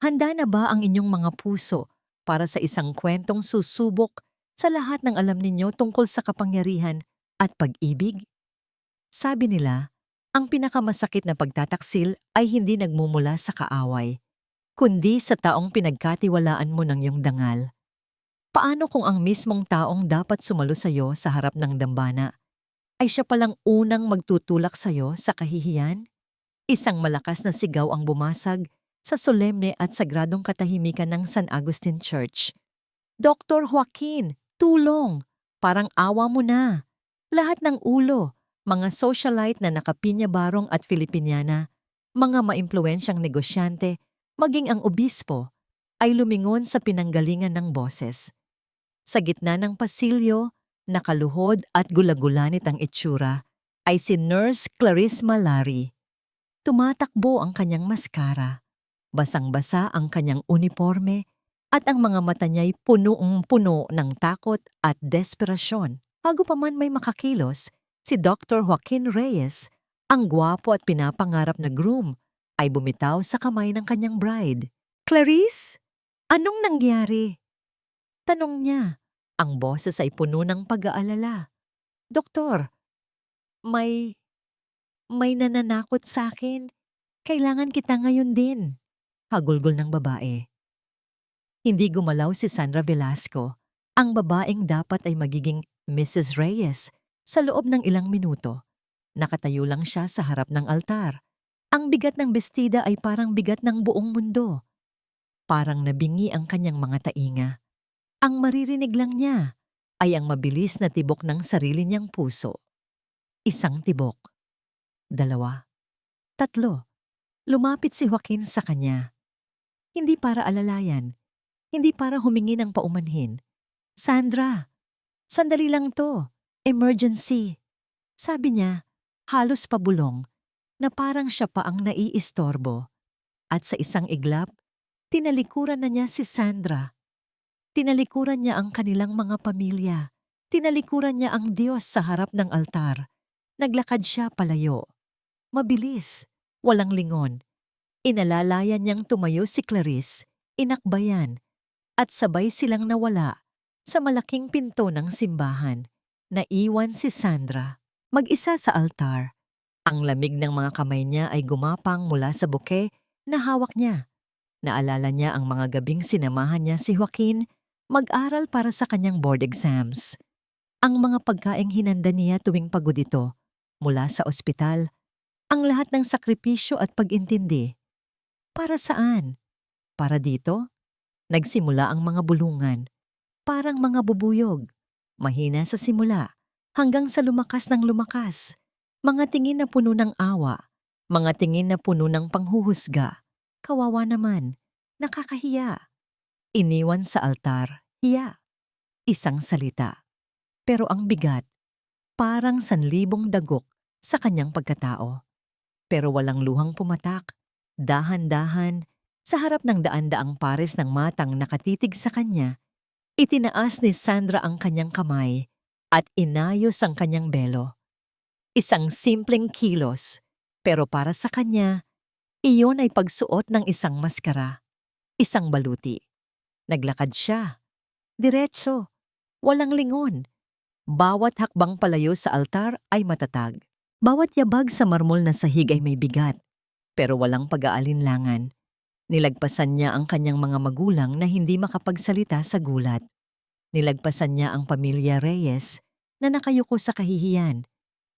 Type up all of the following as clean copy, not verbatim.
Handa na ba ang inyong mga puso para sa isang kwentong susubok sa lahat ng alam ninyo tungkol sa kapangyarihan at pag-ibig? Sabi nila, ang pinakamasakit na pagtataksil ay hindi nagmumula sa kaaway, kundi sa taong pinagkatiwalaan mo ng iyong dangal. Paano kung ang mismong taong dapat sumalo sa iyo sa harap ng dambana ay siya palang unang magtutulak sa iyo sa kahihiyan? Isang malakas na sigaw ang bumasag sa solemne at sagradong katahimikan ng San Agustin Church. Dr. Joaquin, tulong! Parang awa mo na. Lahat ng ulo, mga socialite na nakapinya-barong at Filipiniana, mga maimpluwensyang negosyante, maging ang obispo, ay lumingon sa pinanggalingan ng boses. Sa gitna ng pasilyo, nakaluhod at gulagulanit ang itsura, ay si Nurse Clarice Malari. Tumatakbo ang kanyang maskara, basang-basa ang kanyang uniforme, at ang mga mata niya'y punong-puno ng takot at desperasyon. Bago pa man may makakilos, si Dr. Joaquin Reyes, ang gwapo at pinapangarap na groom, ay bumitaw sa kamay ng kanyang bride. "Clarice, anong nangyari?" Tanong niya. Ang boses ay puno ng pag-aalala. "Doktor, may nananakot sa akin. Kailangan kita ngayon din." Hagulgol ng babae. Hindi gumalaw si Sandra Velasco, ang babaeng dapat ay magiging Mrs. Reyes, sa loob ng ilang minuto. Nakatayo lang siya sa harap ng altar. Ang bigat ng bestida ay parang bigat ng buong mundo. Parang nabingi ang kanyang mga tainga. Ang maririnig lang niya ay ang mabilis na tibok ng sarili niyang puso. Isang tibok. Dalawa. Tatlo. Lumapit si Joaquin sa kanya. Hindi para alalayan. Hindi para humingi ng paumanhin. "Sandra, sandali lang to. Emergency." Sabi niya, halos pabulong, na parang siya pa ang naiistorbo. At sa isang iglap, tinalikuran na niya si Sandra. Tinalikuran niya ang kanilang mga pamilya. Tinalikuran niya ang Diyos sa harap ng altar. Naglakad siya palayo. Mabilis, walang lingon. Inalalayan niyang tumayo si Clarice, inakbayan, at sabay silang nawala sa malaking pinto ng simbahan. Naiwan si Sandra, mag-isa sa altar. Ang lamig ng mga kamay niya ay gumapang mula sa buke na hawak niya. Naalala niya ang mga gabing sinamahan niya si Joaquin mag-aral para sa kanyang board exams. Ang mga pagkaing hinanda niya tuwing pagod ito, mula sa ospital, ang lahat ng sakripisyo at pag-intindi. Para saan? Para dito? Nagsimula ang mga bulungan, parang mga bubuyog, mahina sa simula, hanggang sa lumakas ng lumakas. Mga tingin na puno ng awa, mga tingin na puno ng panghuhusga. Kawawa naman, nakakahiya. Iniwan sa altar, hiya. Isang salita. Pero ang bigat, parang sanlibong dagok sa kanyang pagkatao. Pero walang luhang pumatak, dahan-dahan, sa harap ng daan-daang pares ng matang nakatitig sa kanya, itinaas ni Sandra ang kanyang kamay at inayos ang kanyang belo. Isang simpleng kilos, pero para sa kanya, iyon ay pagsuot ng isang maskara, isang baluti. Naglakad siya, diretso, walang lingon. Bawat hakbang palayo sa altar ay matatag. Bawat yabag sa marmol na sahig ay may bigat, pero walang pag-aalinlangan. Nilagpasan niya ang kanyang mga magulang na hindi makapagsalita sa gulat. Nilagpasan niya ang pamilya Reyes na nakayuko sa kahihiyan.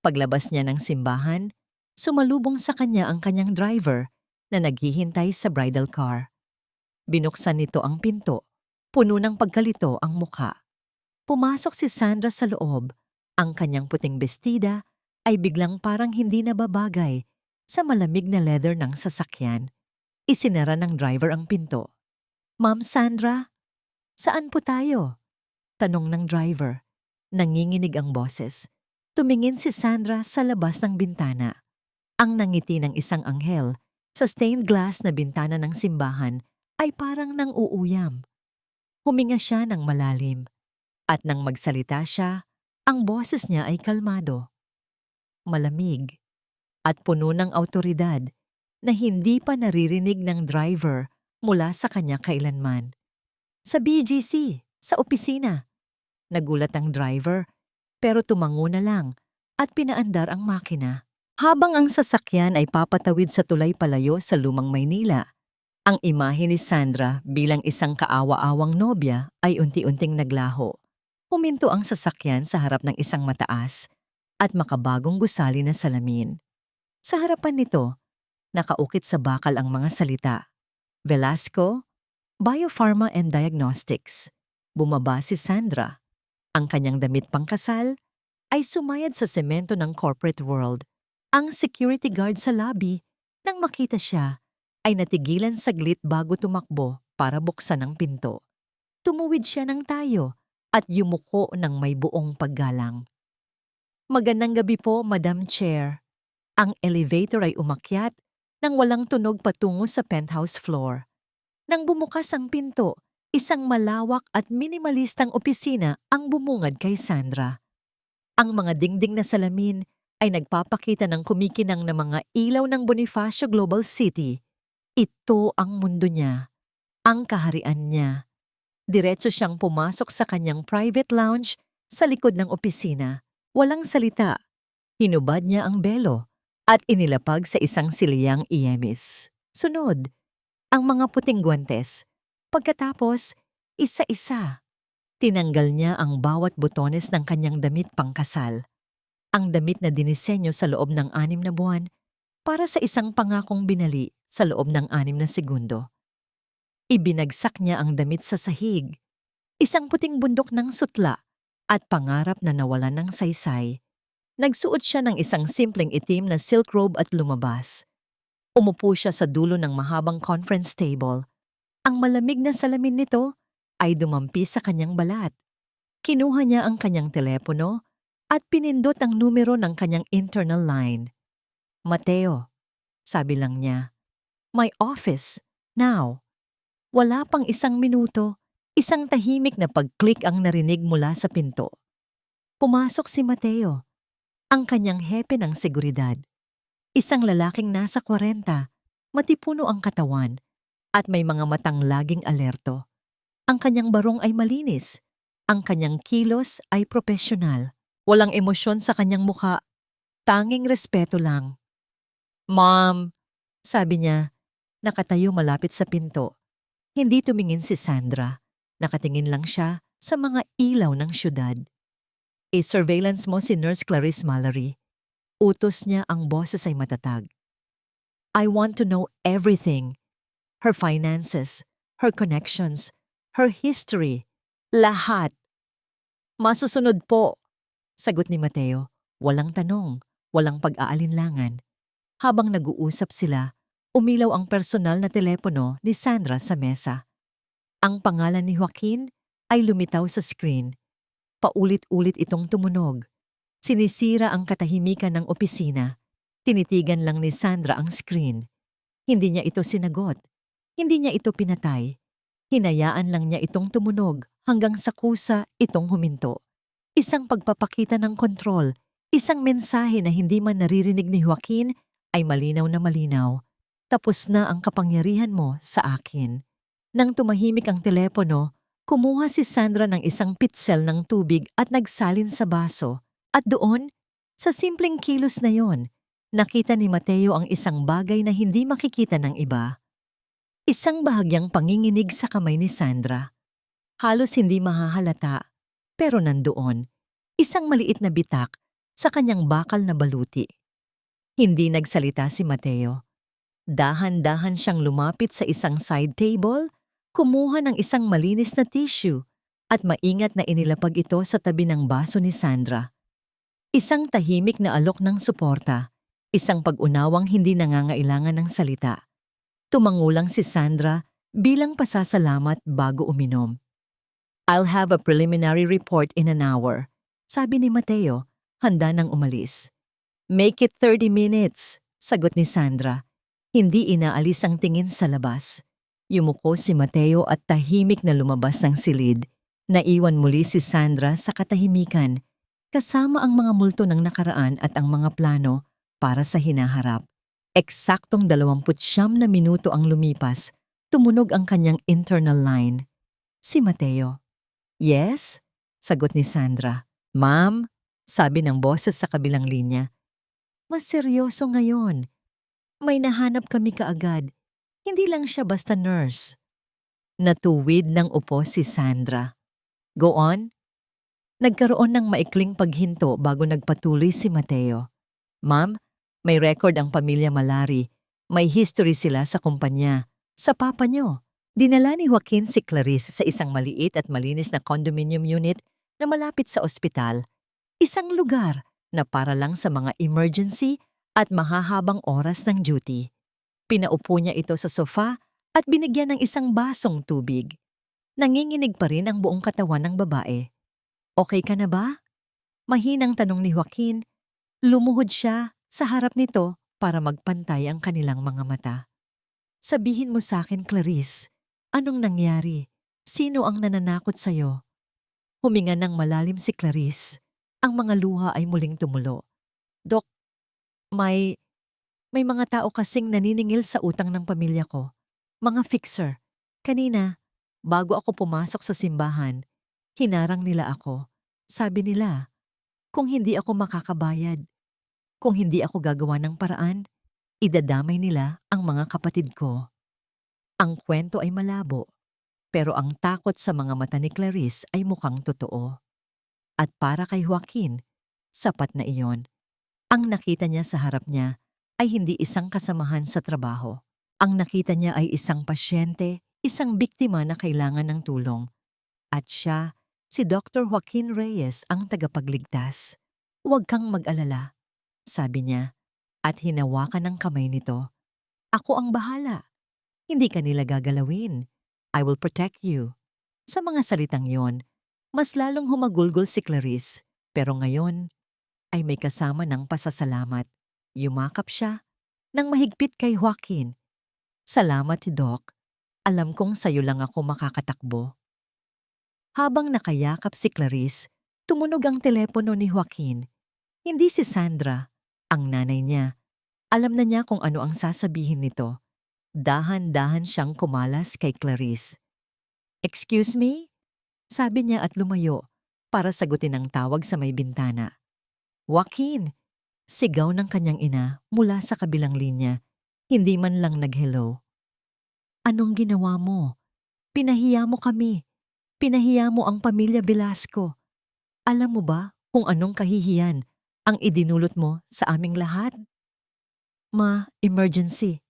Paglabas niya ng simbahan, sumalubong sa kanya ang kanyang driver na naghihintay sa bridal car. Binuksan nito ang pinto, puno ng pagkalito ang muka. Pumasok si Sandra sa loob. Ang kanyang puting bestida ay biglang parang hindi nababagay sa malamig na leather ng sasakyan. Isinara ng driver ang pinto. "Ma'am Sandra, saan po tayo?" Tanong ng driver. Nanginginig ang boses. Tumingin si Sandra sa labas ng bintana. Ang nangiti ng isang anghel sa stained glass na bintana ng simbahan ay parang nang uuyam. Huminga siya ng malalim. At nang magsalita siya, ang boses niya ay kalmado, malamig, at puno ng awtoridad na hindi pa naririnig ng driver mula sa kanya kailanman. Sa BGC, sa opisina. Nagulat ang driver, pero tumango na lang at pinaandar ang makina. Habang ang sasakyan ay papatawid sa tulay palayo sa Lumang Maynila, ang imahe ni Sandra bilang isang kaawa-awang nobya ay unti-unting naglaho. Huminto ang sasakyan sa harap ng isang mataas at makabagong gusali na salamin. Sa harapan nito, nakaukit sa bakal ang mga salita. Velasco, Biopharma and Diagnostics. Bumaba si Sandra. Ang kanyang damit pangkasal ay sumayad sa semento ng corporate world. Ang security guard sa lobby, nang makita siya, ay natigilan saglit bago tumakbo para buksan ang pinto. Tumuwid siya ng tayo at yumuko ng may buong paggalang. Magandang gabi po, Madam Chair. Ang elevator ay umakyat nang walang tunog patungo sa penthouse floor. Nang bumukas ang pinto, isang malawak at minimalistang opisina ang bumungad kay Sandra. Ang mga dingding na salamin ay nagpapakita ng kumikinang na mga ilaw ng Bonifacio Global City. Ito ang mundo niya, ang kaharian niya. Diretso siyang pumasok sa kanyang private lounge sa likod ng opisina. Walang salita. Hinubad niya ang belo at inilapag sa isang siliyang iyemis. Sunod, ang mga puting guwantes. Pagkatapos, isa-isa. Tinanggal niya ang bawat botones ng kanyang damit pangkasal. Ang damit na dinisenyo sa loob ng 6 na buwan para sa isang pangakong binali sa loob ng 6 na segundo. Ibinagsak niya ang damit sa sahig, isang puting bundok ng sutla at pangarap na nawalan ng saysay. Nagsuot siya ng isang simpleng itim na silk robe at lumabas. Umupo siya sa dulo ng mahabang conference table. Ang malamig na salamin nito ay dumampi sa kanyang balat. Kinuha niya ang kanyang telepono at pinindot ang numero ng kanyang internal line. Mateo, sabi lang niya. My office, now. Wala pang 1 minuto, isang tahimik na pag-click ang narinig mula sa pinto. Pumasok si Mateo, ang kanyang hepe ng seguridad. Isang lalaking nasa 40, matipuno ang katawan at may mga matang laging alerto. Ang kanyang barong ay malinis. Ang kanyang kilos ay propesyonal. Walang emosyon sa kanyang mukha. Tanging respeto lang. Ma'am, sabi niya, nakatayo malapit sa pinto. Hindi tumingin si Sandra. Nakatingin lang siya sa mga ilaw ng syudad. I-surveillance mo si Nurse Clarice Mallory. Utos niya, ang boses ay matatag. I want to know everything. Her finances, her connections, her history, lahat. Masusunod po, sagot ni Mateo. Walang tanong, walang pag-aalinlangan. Habang nag-uusap sila, umilaw ang personal na telepono ni Sandra sa mesa. Ang pangalan ni Joaquin ay lumitaw sa screen. Paulit-ulit itong tumunog. Sinisira ang katahimikan ng opisina. Tinitigan lang ni Sandra ang screen. Hindi niya ito sinagot. Hindi niya ito pinatay. Hinayaan lang niya itong tumunog hanggang sa kusa itong huminto. Isang pagpapakita ng kontrol, isang mensahe na hindi man naririnig ni Joaquin ay malinaw na malinaw. Tapos na ang kapangyarihan mo sa akin. Nang tumahimik ang telepono, kumuha si Sandra ng isang pitsel ng tubig at nagsalin sa baso. At doon, sa simpleng kilos na yon, nakita ni Mateo ang isang bagay na hindi makikita ng iba. Isang bahagyang panginginig sa kamay ni Sandra. Halos hindi mahahalata, pero nandoon, isang maliit na bitak sa kanyang bakal na baluti. Hindi nagsalita si Mateo. Dahan-dahan siyang lumapit sa isang side table, kumuha ng isang malinis na tissue at maingat na inilapag ito sa tabi ng baso ni Sandra. Isang tahimik na alok ng suporta, isang pag-unawang hindi nangangailangan ng salita. Tumangulang si Sandra bilang pasasalamat bago uminom. I'll have a preliminary report in an hour, sabi ni Mateo, handa nang umalis. Make it 30 minutes, sagot ni Sandra. Hindi inaalis ang tingin sa labas. Yumuko si Mateo at tahimik na lumabas ng silid. Naiwan muli si Sandra sa katahimikan, kasama ang mga multo ng nakaraan at ang mga plano para sa hinaharap. Eksaktong 29 na minuto ang lumipas Tumunog ang kanyang internal line. Si Mateo. Yes? Sagot ni Sandra. Ma'am? Sabi ng boses sa kabilang linya. Mas seryoso ngayon. May nahanap kami kaagad. Hindi lang siya basta nurse. Natuwid ng upo si Sandra. Go on? Nagkaroon ng maikling paghinto bago nagpatuloy si Mateo. Ma'am, may record ang pamilya Malari. May history sila sa kumpanya. Sa papa nyo. Dinala ni Joaquin si Clarice sa isang maliit at malinis na condominium unit na malapit sa ospital. Isang lugar na para lang sa mga emergency at mahahabang oras ng duty. Pinaupo niya ito sa sofa at binigyan ng isang basong tubig. Nanginginig pa rin ang buong katawan ng babae. Okay ka na ba? Mahinang tanong ni Joaquin. Lumuhod siya sa harap nito para magpantay ang kanilang mga mata. Sabihin mo sa akin, Clarice, anong nangyari? Sino ang nananakot sa'yo? Huminga ng malalim si Clarice. Ang mga luha ay muling tumulo. Dok, may mga tao kasing naniningil sa utang ng pamilya ko. Mga fixer. Kanina, bago ako pumasok sa simbahan, hinarang nila ako. Sabi nila, kung hindi ako makakabayad, kung hindi ako gagawa ng paraan, idadamay nila ang mga kapatid ko. Ang kwento ay malabo, pero ang takot sa mga mata ni Clarice ay mukhang totoo. At para kay Joaquin, sapat na iyon. Ang nakita niya sa harap niya ay hindi isang kasamahan sa trabaho. Ang nakita niya ay isang pasyente, isang biktima na kailangan ng tulong. At siya, si Dr. Joaquin Reyes ang tagapagligtas. Huwag kang mag-alala, sabi niya, at hinawakan ng kamay nito. Ako ang bahala. Hindi ka nila gagalawin. I will protect you. Sa mga salitang yon, mas lalong humagulgol si Clarice, pero ngayon ay may kasama ng pasasalamat. Yumakap siya nang mahigpit kay Joaquin. Salamat, Doc. Alam kong sayo lang ako makakatakbo. Habang nakayakap si Clarice, tumunog ang telepono ni Joaquin. Hindi si Sandra, ang nanay niya. Alam na niya kung ano ang sasabihin nito. Dahan-dahan siyang kumalas kay Clarice. Excuse me? Sabi niya at lumayo para sagutin ang tawag sa may bintana. Joaquin! Sigaw ng kanyang ina mula sa kabilang linya. Hindi man lang nag-hello. Anong ginawa mo? Pinahiya mo kami. Pinahiya mo ang pamilya Velasco. Alam mo ba kung anong kahihiyan ang idinulot mo sa aming lahat? Ma, emergency.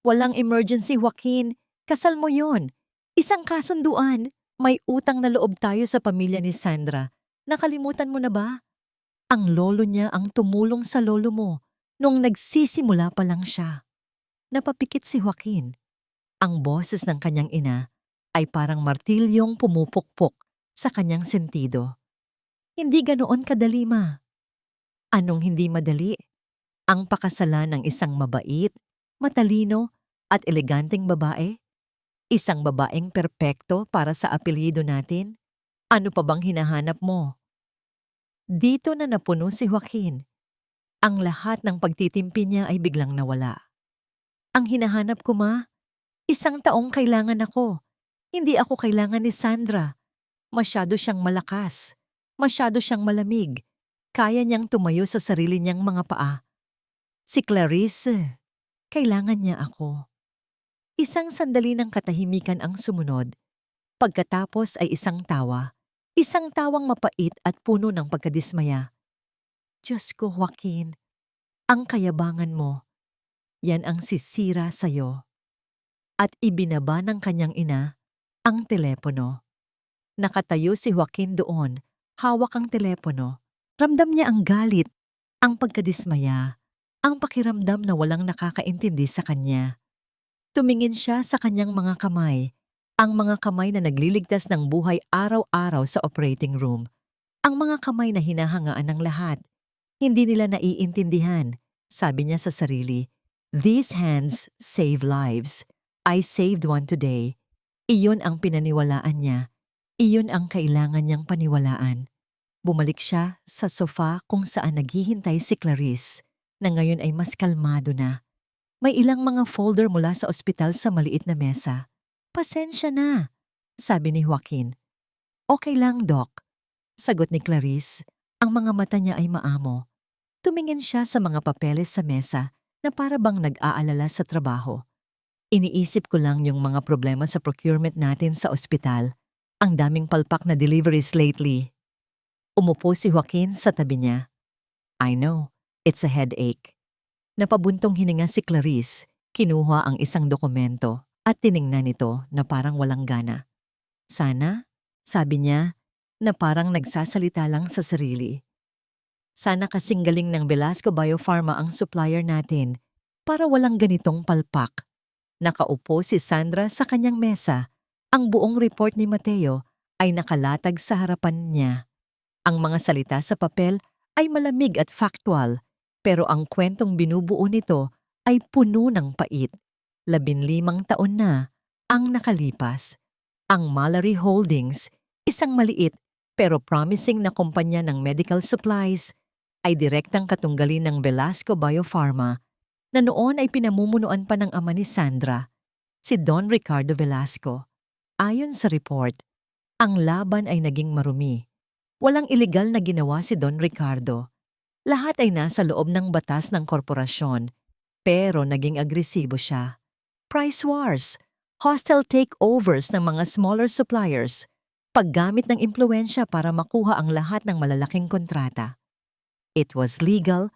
Walang emergency, Joaquin. Kasal mo yon. Isang kasunduan. May utang na loob tayo sa pamilya ni Sandra. Nakalimutan mo na ba? Ang lolo niya ang tumulong sa lolo mo nung nagsisimula pa lang siya. Napapikit si Joaquin. Ang boses ng kanyang ina ay parang martilyong pumupukpok sa kanyang sentido. Hindi ganoon kadali, ma. Anong hindi madali? Ang pakasalan ng isang mabait, matalino at eleganteng babae? Isang babaeng perpekto para sa apelyido natin? Ano pa bang hinahanap mo? Dito na napuno si Joaquin. Ang lahat ng pagtitimpi niya ay biglang nawala. Ang hinahanap ko, ma, isang taong kailangan ako. Hindi ako kailangan ni Sandra. Masyado siyang malakas. Masyado siyang malamig. Kaya niyang tumayo sa sarili niyang mga paa. Si Clarice, kailangan niya ako. Isang sandali ng katahimikan ang sumunod. Pagkatapos ay isang tawa. Isang tawang mapait at puno ng pagkadismaya. Diyos ko, Joaquin, ang kayabangan mo, yan ang sisira sa'yo. At ibinaba ng kanyang ina ang telepono. Nakatayo si Joaquin doon, hawak ang telepono. Ramdam niya ang galit, ang pagkadismaya, ang pakiramdam na walang nakakaintindi sa kanya. Tumingin siya sa kanyang mga kamay, ang mga kamay na nagliligtas ng buhay araw-araw sa operating room. Ang mga kamay na hinahangaan ng lahat. Hindi nila naiintindihan. Sabi niya sa sarili, "These hands save lives. I saved one today." Iyon ang pinaniwalaan niya. Iyon ang kailangan niyang paniwalaan. Bumalik siya sa sofa kung saan naghihintay si Clarice, na ngayon ay mas kalmado na. May ilang mga folder mula sa ospital sa maliit na mesa. Pasensya na, sabi ni Joaquin. Okay lang, Doc. Sagot ni Clarice. Ang mga mata niya ay maamo. Tumingin siya sa mga papeles sa mesa na para bang nag-aalala sa trabaho. Iniisip ko lang yung mga problema sa procurement natin sa ospital. Ang daming palpak na deliveries lately. Umupo si Joaquin sa tabi niya. I know, it's a headache. Napabuntong hininga si Clarice, kinuha ang isang dokumento at tiningnan ito na parang walang gana. Sana, sabi niya, na parang nagsasalita lang sa sarili. Sana kasing galing ng Velasco Biopharma ang supplier natin para walang ganitong palpak. Nakaupo si Sandra sa kanyang mesa. Ang buong report ni Mateo ay nakalatag sa harapan niya. Ang mga salita sa papel ay malamig at factual, pero ang kwentong binubuo nito ay puno ng pait. 15 taon na ang nakalipas. Ang Mallory Holdings, isang maliit pero promising na kumpanya ng medical supplies, ay direktang katunggali ng Velasco Biopharma na noon ay pinamumunuan pa ng ama ni Sandra, si Don Ricardo Velasco. Ayon sa report, ang laban ay naging marumi. Walang iligal na ginawa si Don Ricardo. Lahat ay nasa loob ng batas ng korporasyon, pero naging agresibo siya. Price wars, hostile takeovers ng mga smaller suppliers, paggamit ng impluensya para makuha ang lahat ng malalaking kontrata. It was legal,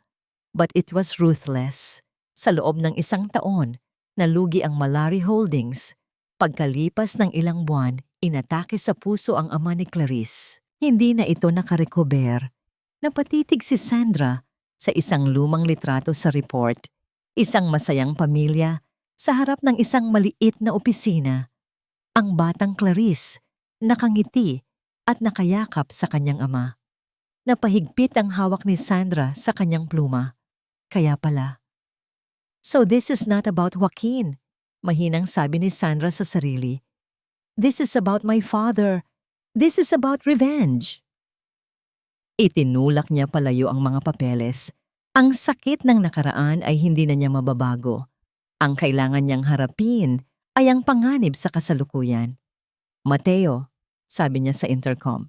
but it was ruthless. Sa loob ng 1 taon, nalugi ang Mallory Holdings. Pagkalipas ng ilang buwan, inatake sa puso ang ama ni Clarice. Hindi na ito nakarecover. Napatitig si Sandra sa isang lumang litrato sa report. Isang masayang pamilya sa harap ng isang maliit na opisina. Ang batang Clarice, nakangiti at nakayakap sa kanyang ama. Napahigpit ang hawak ni Sandra sa kanyang pluma. Kaya pala. So this is not about Joaquin, mahinang sabi ni Sandra sa sarili. This is about my father. This is about revenge. Itinulak niya palayo ang mga papeles. Ang sakit ng nakaraan ay hindi na niya mababago. Ang kailangan niyang harapin ay ang panganib sa kasalukuyan. Mateo, sabi niya sa intercom,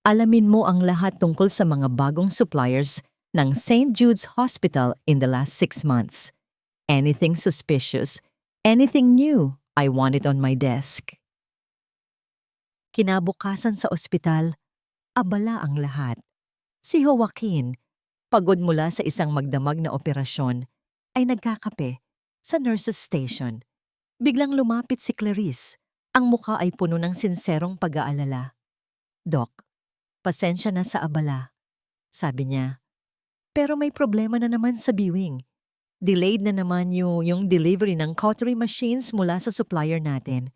alamin mo ang lahat tungkol sa mga bagong suppliers ng St. Jude's Hospital in the last 6 months. Anything suspicious, anything new, I want it on my desk. Kinabukasan sa ospital, abala ang lahat. Si Joaquin, pagod mula sa isang magdamag na operasyon, ay nagkakape sa nurse's station. Biglang lumapit si Clarice. Ang muka ay puno ng sinserong pag-aalala. Doc, pasensya na sa abala, sabi niya. Pero may problema na naman sa viewing. Delayed na naman yung delivery ng cautery machines mula sa supplier natin.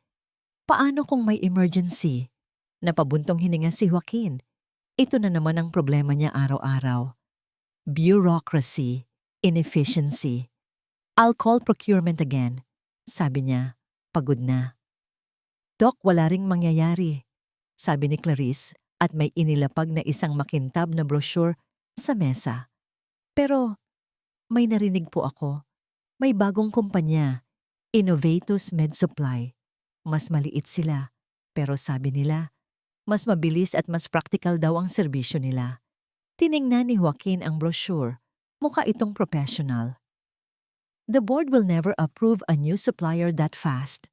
Paano kung may emergency? Napabuntong hininga si Joaquin. Ito na naman ang problema niya araw-araw. Bureaucracy, inefficiency. I'll call procurement again, sabi niya, pagod na. Doc, wala ring mangyayari, sabi ni Clarice at may inilapag na isang makintab na brochure sa mesa. Pero may narinig po ako. May bagong kumpanya, Innovatus Med Supply. Mas maliit sila, pero sabi nila, mas mabilis at mas practical daw ang serbisyo nila. Tiningnan ni Joaquin ang brochure. Mukha itong professional. The board will never approve a new supplier that fast.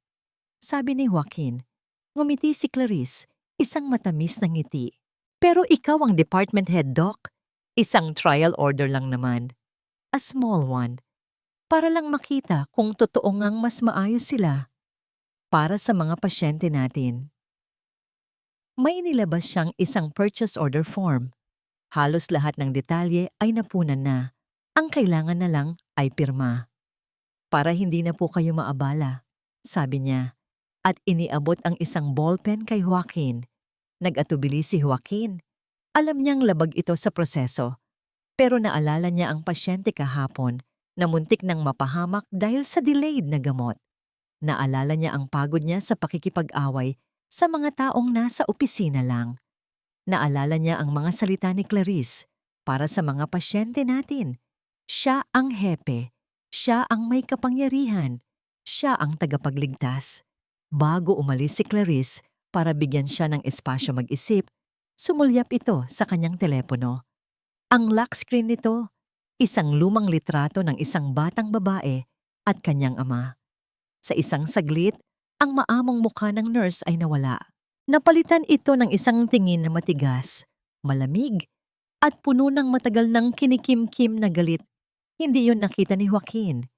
Sabi ni Joaquin. Ngumiti si Clarice, isang matamis na ngiti. Pero ikaw ang department head, Doc. Isang trial order lang naman. A small one. Para lang makita kung totoo ngang mas maayos sila. Para sa mga pasyente natin. May inilabas siyang isang purchase order form. Halos lahat ng detalye ay napunan na. Ang kailangan na lang ay pirma. Para hindi na po kayo maabala, sabi niya. At iniabot ang isang ballpen kay Joaquin. Nag-atubili si Joaquin. Alam niyang labag ito sa proseso. Pero naalala niya ang pasyente kahapon na muntik nang mapahamak dahil sa delayed na gamot. Naalala niya ang pagod niya sa pakikipag-away sa mga taong nasa opisina lang. Naalala niya ang mga salita ni Clarice para sa mga pasyente natin. Siya ang hepe, Siya ang may kapangyarihan. Siya ang tagapagligtas. Bago umalis si Clarice para bigyan siya ng espasyo mag-isip, sumulyap ito sa kanyang telepono. Ang lock screen nito, isang lumang litrato ng isang batang babae at kanyang ama. Sa isang saglit, ang maamong mukha ng nurse ay nawala. Napalitan ito ng isang tingin na matigas, malamig, at puno ng matagal ng kinikim-kim na galit. Hindi yun nakita ni Joaquin.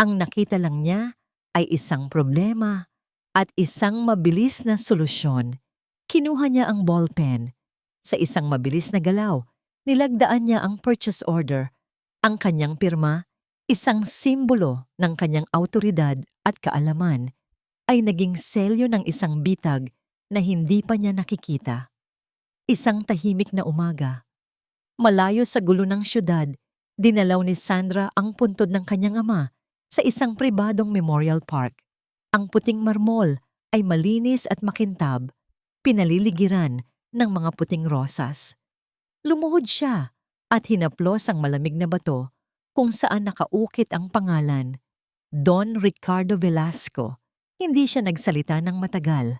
Ang nakita lang niya ay isang problema at isang mabilis na solusyon. Kinuha niya ang ballpen. Sa isang mabilis na galaw, nilagdaan niya ang purchase order. Ang kanyang pirma, isang simbolo ng kanyang awtoridad at kaalaman, ay naging selyo ng isang bitag na hindi pa niya nakikita. Isang tahimik na umaga. Malayo sa gulo ng syudad, dinalaw ni Sandra ang puntod ng kanyang ama sa isang pribadong memorial park. Ang puting marmol ay malinis at makintab, pinaliligiran ng mga puting rosas. Lumuhod siya at hinaplos ang malamig na bato kung saan nakaukit ang pangalan, Don Ricardo Velasco. Hindi siya nagsalita ng matagal.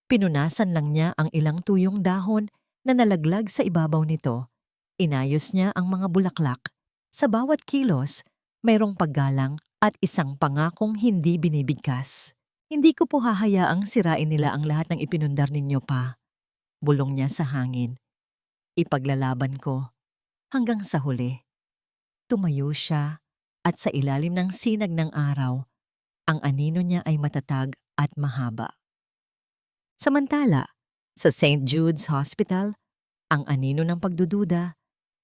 Pinunasan lang niya ang ilang tuyong dahon na nalaglag sa ibabaw nito. Inayos niya ang mga bulaklak. Sa bawat kilos, mayroong paggalang at isang pangakong hindi binibigkas. Hindi ko po hahayaang sirain nila ang lahat ng ipinundar ninyo pa. Bulong niya sa hangin. Ipaglalaban ko hanggang sa huli. Tumayo siya at sa ilalim ng sinag ng araw, ang anino niya ay matatag at mahaba. Samantala, sa St. Jude's Hospital, ang anino ng pagdududa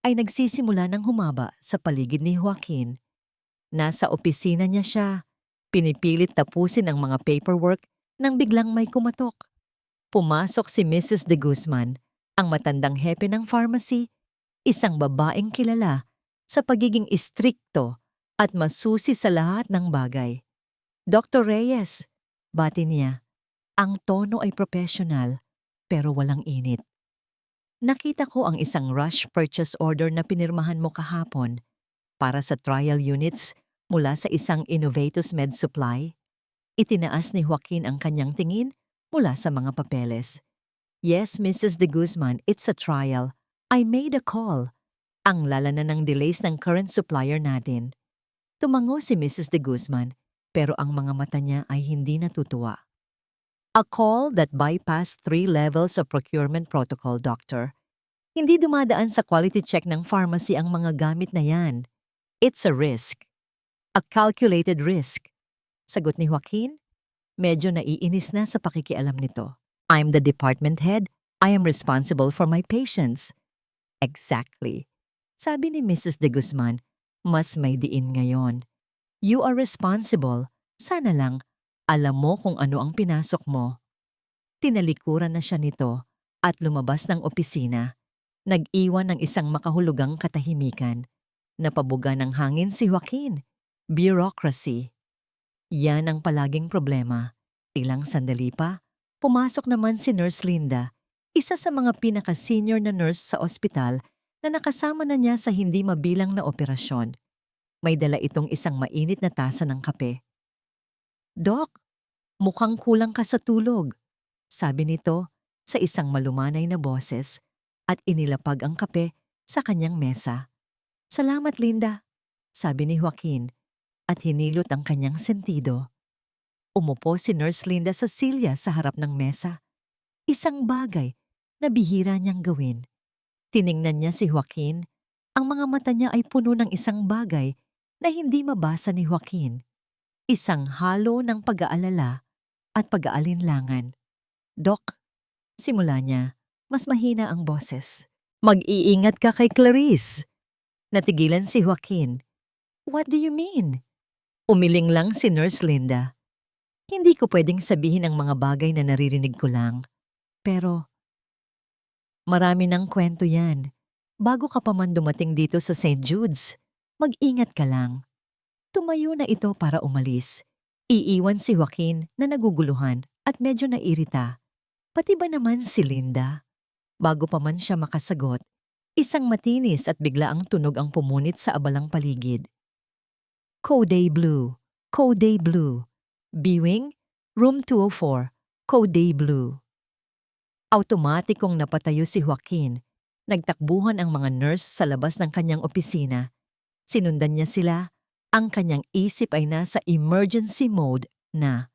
ay nagsisimula ng humaba sa paligid ni Joaquin. Nasa opisina niya siya, pinipilit tapusin ang mga paperwork nang biglang may kumatok. Pumasok si Mrs. De Guzman, ang matandang hepe ng pharmacy, isang babaeng kilala sa pagiging istrikto at masusi sa lahat ng bagay. Dr. Reyes, bati niya. Ang tono ay professional pero walang init. Nakita ko ang isang rush purchase order na pinirmahan mo kahapon para sa trial units mula sa isang Innovatus Med Supply. Itinaas ni Joaquin ang kanyang tingin mula sa mga papeles. Yes, Mrs. De Guzman, it's a trial. I made a call. Ang lala na ng delays ng current supplier natin. Tumango si Mrs. De Guzman pero ang mga mata niya ay hindi natutuwa. A call that bypassed 3 levels of procurement protocol, Doctor. Hindi dumadaan sa quality check ng pharmacy ang mga gamit na yan. It's a risk. A calculated risk. Sagot ni Joaquin. Medyo naiinis na sa pakikialam nito. I'm the department head. I am responsible for my patients. Exactly. Sabi ni Mrs. De Guzman, mas may diin ngayon. You are responsible. Sana lang, alam mo kung ano ang pinasok mo. Tinalikuran na siya nito at lumabas ng opisina. Nag-iwan ng isang makahulugang katahimikan. Napabuga ng hangin si Joaquin. Bureaucracy. Yan ang palaging problema. Ilang sandali pa, pumasok naman si Nurse Linda, isa sa mga pinaka-senior na nurse sa ospital na nakasama na niya sa hindi mabilang na operasyon. May dala itong isang mainit na tasa ng kape. Doc, mukhang kulang ka sa tulog, sabi nito sa isang malumanay na boses at inilapag ang kape sa kanyang mesa. Salamat, Linda, sabi ni Joaquin at hinilot ang kanyang sentido. Umupo si Nurse Linda sa silya sa harap ng mesa. Isang bagay na bihira niyang gawin. Tiningnan niya si Joaquin. Ang mga mata niya ay puno ng isang bagay na hindi mabasa ni Joaquin. Isang halo ng pag-aalala at pag-aalinlangan. Doc, simula niya, mas mahina ang boses. Mag-iingat ka kay Clarice. Natigilan si Joaquin. What do you mean? Umiling lang si Nurse Linda. Hindi ko pwedeng sabihin ang mga bagay na naririnig ko lang. Pero, marami ng kwento yan. Bago ka pa man dumating dito sa St. Jude's, mag-ingat ka lang. Tumayo na ito para umalis. Iiwan si Joaquin na naguguluhan at medyo nairita. Pati ba naman si Linda? Bago pa man siya makasagot, isang matinis at biglaang tunog ang pumunit sa abalang paligid. Code Blue, Code Blue. Viewing, Room 204, Code Blue. Automatikong napatayo si Joaquin. Nagtakbuhan ang mga nurse sa labas ng kanyang opisina. Sinundan niya sila. Ang kanyang isip ay nasa emergency mode na.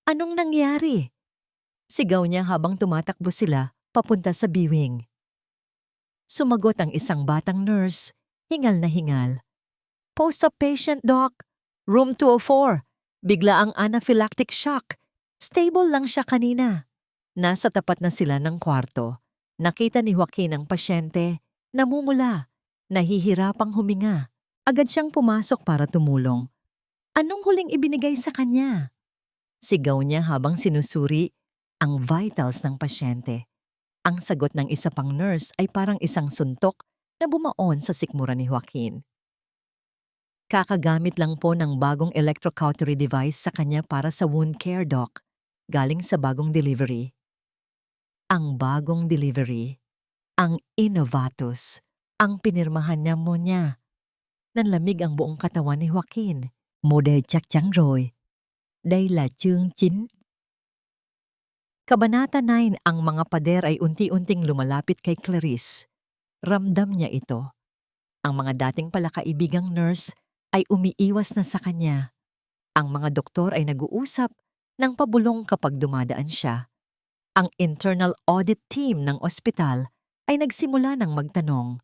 Anong nangyari? Sigaw niya habang tumatakbo sila papunta sa viewing. Sumagot ang isang batang nurse, hingal na hingal. Post-op patient, doc. Room 204. Bigla ang anaphylactic shock. Stable lang siya kanina. Nasa tapat na sila ng kwarto. Nakita ni Joaquin ang pasyente, namumula, nahihirapang huminga. Agad siyang pumasok para tumulong. Anong huling ibinigay sa kanya? Sigaw niya habang sinusuri ang vitals ng pasyente. Ang sagot ng isa pang nurse ay parang isang suntok na bumaon sa sikmura ni Joaquin. Kakagamit lang po ng bagong electrocautery device sa kanya para sa wound care, doc. Galing sa bagong delivery. Ang bagong delivery. Ang Innovatus. Ang pinirmahan niya mo niya. Nanlamig ang buong katawan ni Joaquin. Model chắc chắn rồi. Đây là chương 9. Kabanata 9, ang mga pader ay unti-unting lumalapit kay Clarice. Ramdam niya ito. Ang mga dating palakaibigang nurse ay umiiwas na sa kanya. Ang mga doktor ay nag-uusap ng pabulong kapag dumadaan siya. Ang internal audit team ng ospital ay nagsimula ng magtanong.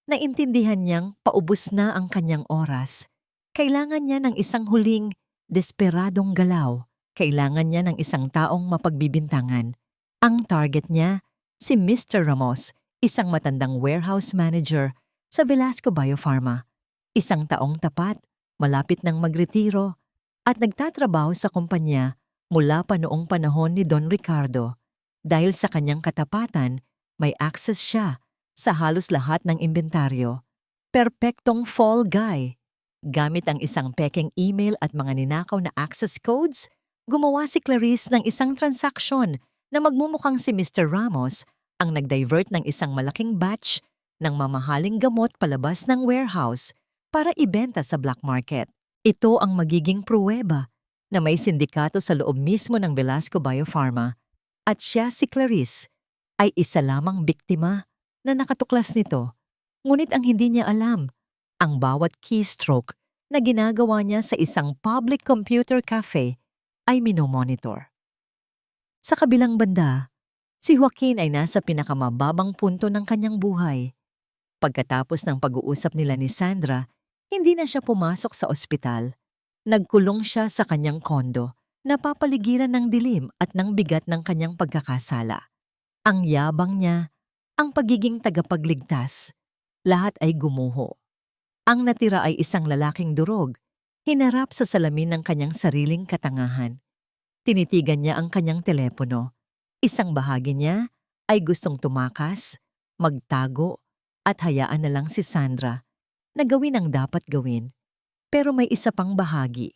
Naintindihan niyang paubos na ang kanyang oras. Kailangan niya ng isang huling, desperadong galaw. Kailangan niya ng isang taong mapagbibintangan. Ang target niya, si Mr. Ramos, isang matandang warehouse manager sa Velasco Biopharma. Isang taong tapat, malapit ng magretiro, at nagtatrabaho sa kumpanya mula pa noong panahon ni Don Ricardo. Dahil sa kanyang katapatan, may access siya sa halos lahat ng inventaryo. Perpektong fall guy. Gamit ang isang pekeng email at mga ninakaw na access codes, gumawa si Clarice ng isang transaksyon na magmumukhang si Mr. Ramos ang nag-divert ng isang malaking batch ng mamahaling gamot palabas ng warehouse para ibenta sa black market. Ito ang magiging pruweba na may sindikato sa loob mismo ng Velasco Biopharma at siya, si Clarice, ay isa lamang biktima na nakatuklas nito. Ngunit ang hindi niya alam, ang bawat keystroke na ginagawa niya sa isang public computer cafe ay minomonitor. Sa kabilang banda, si Joaquin ay nasa pinakamababang punto ng kanyang buhay. Pagkatapos ng pag-uusap nila ni Sandra, hindi na siya pumasok sa ospital. Nagkulong siya sa kanyang kondo, napapaligiran ng dilim at ng bigat ng kanyang pagkakasala. Ang yabang niya, ang pagiging tagapagligtas, lahat ay gumuho. Ang natira ay isang lalaking durog, hinarap sa salamin ng kanyang sariling katangahan. Tinitigan niya ang kanyang telepono. Isang bahagi niya ay gustong tumakas, magtago, at hayaan na lang si Sandra na gawin ang dapat gawin. Pero may isa pang bahagi,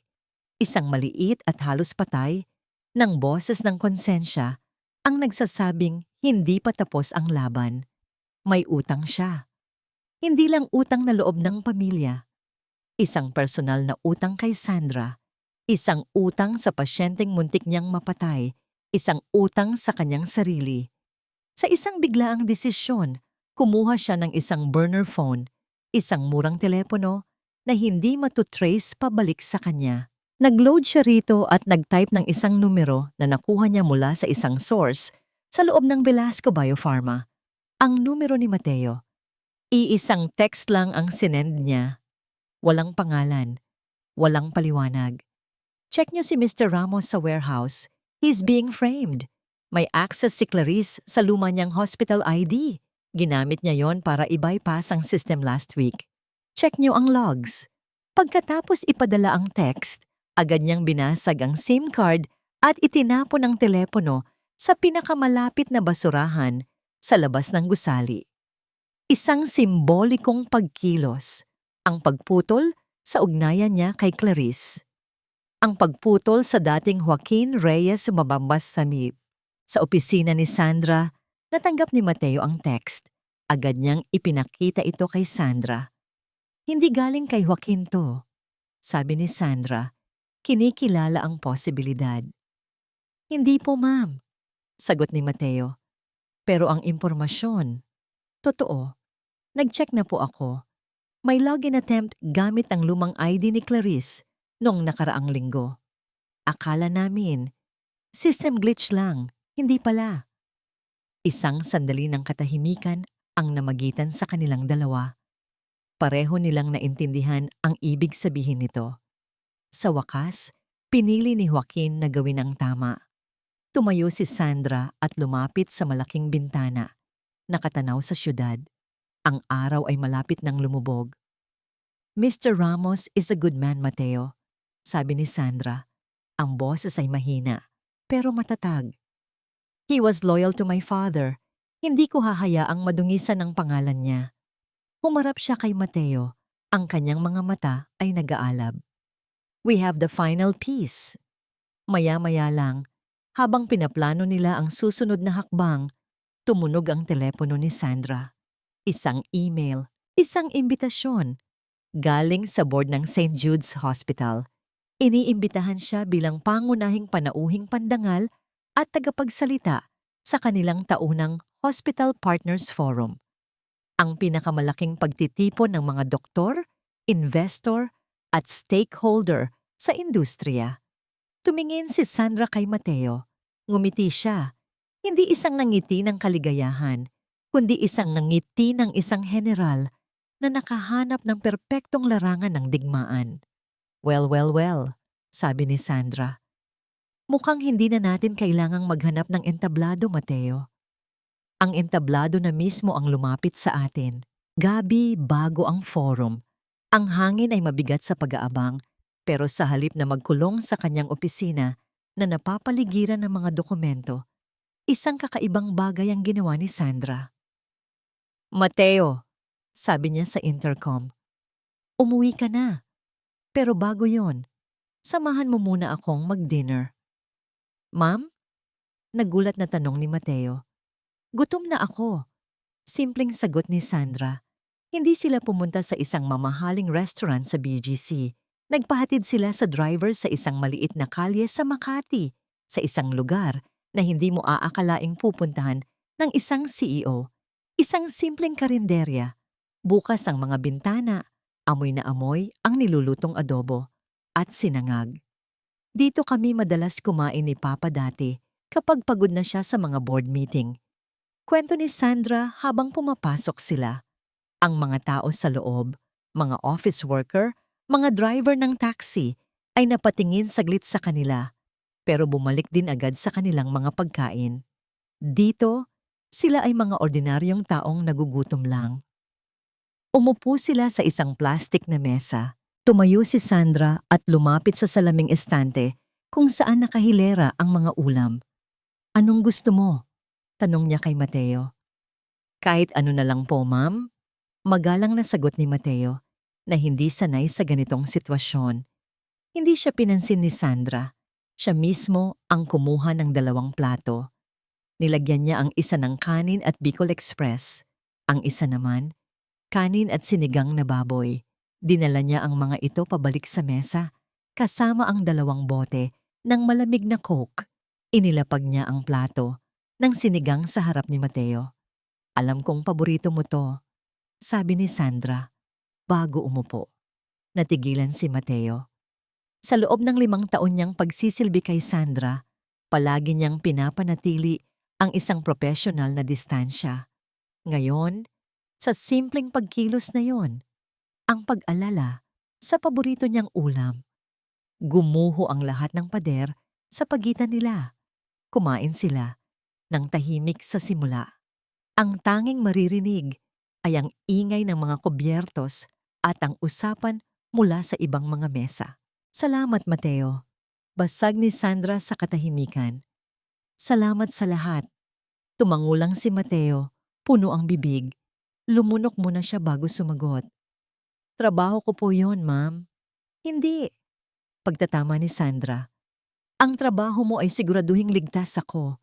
isang maliit at halos patay, ng boses ng konsensya, ang nagsasabing hindi pa tapos ang laban. May utang siya. Hindi lang utang na loob ng pamilya. Isang personal na utang kay Sandra. Isang utang sa pasyenteng muntik niyang mapatay. Isang utang sa kanyang sarili. Sa isang biglaang desisyon, kumuha siya ng isang burner phone, isang murang telepono na hindi matutrace pabalik sa kanya. Nag-load siya rito at nag-type ng isang numero na nakuha niya mula sa isang source sa loob ng Velasco Biopharma. Ang numero ni Mateo. Iisang text lang ang sinend niya. Walang pangalan. Walang paliwanag. Check niyo si Mr. Ramos sa warehouse. He's being framed. May access si Clarice sa luma niyang hospital ID. Ginamit niya yon para i-bypass ang system last week. Check niyo ang logs. Pagkatapos ipadala ang text, agad niyang binasag ang SIM card at itinapon ang telepono sa pinakamalapit na basurahan sa labas ng gusali. Isang simbolikong pagkilos, ang pagputol sa ugnayan niya kay Clarice. Ang pagputol sa dating Joaquin Reyes Mabambas Samib. Sa opisina ni Sandra, natanggap ni Mateo ang text. Agad niyang ipinakita ito kay Sandra. Hindi galing kay Joaquin to. Sabi ni Sandra, kinikilala ang posibilidad. Hindi po, ma'am, sagot ni Mateo. Pero ang impormasyon, totoo. Nag-check na po ako. May login attempt gamit ang lumang ID ni Clarice noong nakaraang linggo. Akala namin, system glitch lang, hindi pala. Isang sandali ng katahimikan ang namagitan sa kanilang dalawa. Pareho nilang naintindihan ang ibig sabihin nito. Sa wakas, pinili ni Joaquin na gawin ang tama. Tumayo si Sandra at lumapit sa malaking bintana. Nakatanaw sa syudad. Ang araw ay malapit ng lumubog. Mr. Ramos is a good man, Mateo, sabi ni Sandra. Ang boses ay mahina, pero matatag. He was loyal to my father. Hindi ko hahayaang madungisan ang pangalan niya. Humarap siya kay Mateo. Ang kanyang mga mata ay nag-aalab. We have the final piece. Maya-maya lang, habang pinaplano nila ang susunod na hakbang, tumunog ang telepono ni Sandra. Isang email, isang imbitasyon. Galing sa board ng St. Jude's Hospital. Iniimbitahan siya bilang pangunahing panauhing pandangal at tagapagsalita sa kanilang taunang Hospital Partners Forum. Ang pinakamalaking pagtitipon ng mga doktor, investor, at stakeholder sa industriya. Tumingin si Sandra kay Mateo. Ngumiti siya. Hindi isang nangiti ng kaligayahan, kundi isang nangiti ng isang general na nakahanap ng perpektong larangan ng digmaan. Well, sabi ni Sandra. Mukhang hindi na natin kailangang maghanap ng entablado, Mateo. Ang entablado na mismo ang lumapit sa atin. Gabi bago ang forum. Ang hangin ay mabigat sa pag-aabang, pero sa halip na magkulong sa kanyang opisina na napapaligiran ng mga dokumento, isang kakaibang bagay ang ginawa ni Sandra. Mateo, sabi niya sa intercom, umuwi ka na. Pero bago yon, samahan mo muna akong mag-dinner. Ma'am? Nagulat na tanong ni Mateo. Gutom na ako. Simpleng sagot ni Sandra. Hindi sila pumunta sa isang mamahaling restaurant sa BGC. Nagpahatid sila sa driver sa isang maliit na kalye sa Makati, sa isang lugar na hindi mo aakalaing pupuntahan ng isang CEO. Isang simpleng karinderya. Bukas ang mga bintana, amoy na amoy ang nilulutong adobo at sinangag. Dito kami madalas kumain ni Papa dati kapag pagod na siya sa mga board meeting. Kwento ni Sandra habang pumapasok sila. Ang mga tao sa loob, mga office worker, mga driver ng taxi ay napatingin saglit sa kanila pero bumalik din agad sa kanilang mga pagkain. Dito, sila ay mga ordinaryong taong nagugutom lang. Umupo sila sa isang plastik na mesa. Tumayo si Sandra at lumapit sa salaming estante kung saan nakahilera ang mga ulam. Anong gusto mo? Tanong niya kay Mateo. Kahit ano na lang po, ma'am. Magalang na sagot ni Mateo na hindi sanay sa ganitong sitwasyon. Hindi siya pinansin ni Sandra. Siya mismo ang kumuha ng 2 plato. Nilagyan niya ang isa ng kanin at Bicol Express. Ang isa naman, kanin at sinigang na baboy. Dinala niya ang mga ito pabalik sa mesa, kasama ang 2 bote ng malamig na Coke. Inilapag niya ang plato ng sinigang sa harap ni Mateo. Alam kong paborito mo to, sabi ni Sandra, bago umupo. Natigilan si Mateo. Sa loob ng 5 taon niyang pagsisilbi kay Sandra, palagi niyang pinapanatili ang isang profesional na distansya. Ngayon, sa simpleng pagkilos na yon, ang pag-alala sa paborito niyang ulam. Gumuho ang lahat ng pader sa pagitan nila. Kumain sila ng tahimik sa simula. Ang tanging maririnig ay ang ingay ng mga kubyertos at ang usapan mula sa ibang mga mesa. Salamat, Mateo. Basag ni Sandra sa katahimikan. Salamat sa lahat. Tumangulang si Mateo, puno ang bibig. Lumunok muna siya bago sumagot. Trabaho ko po yon, ma'am. Hindi. Pagtatama ni Sandra. Ang trabaho mo ay siguraduhing ligtas ako.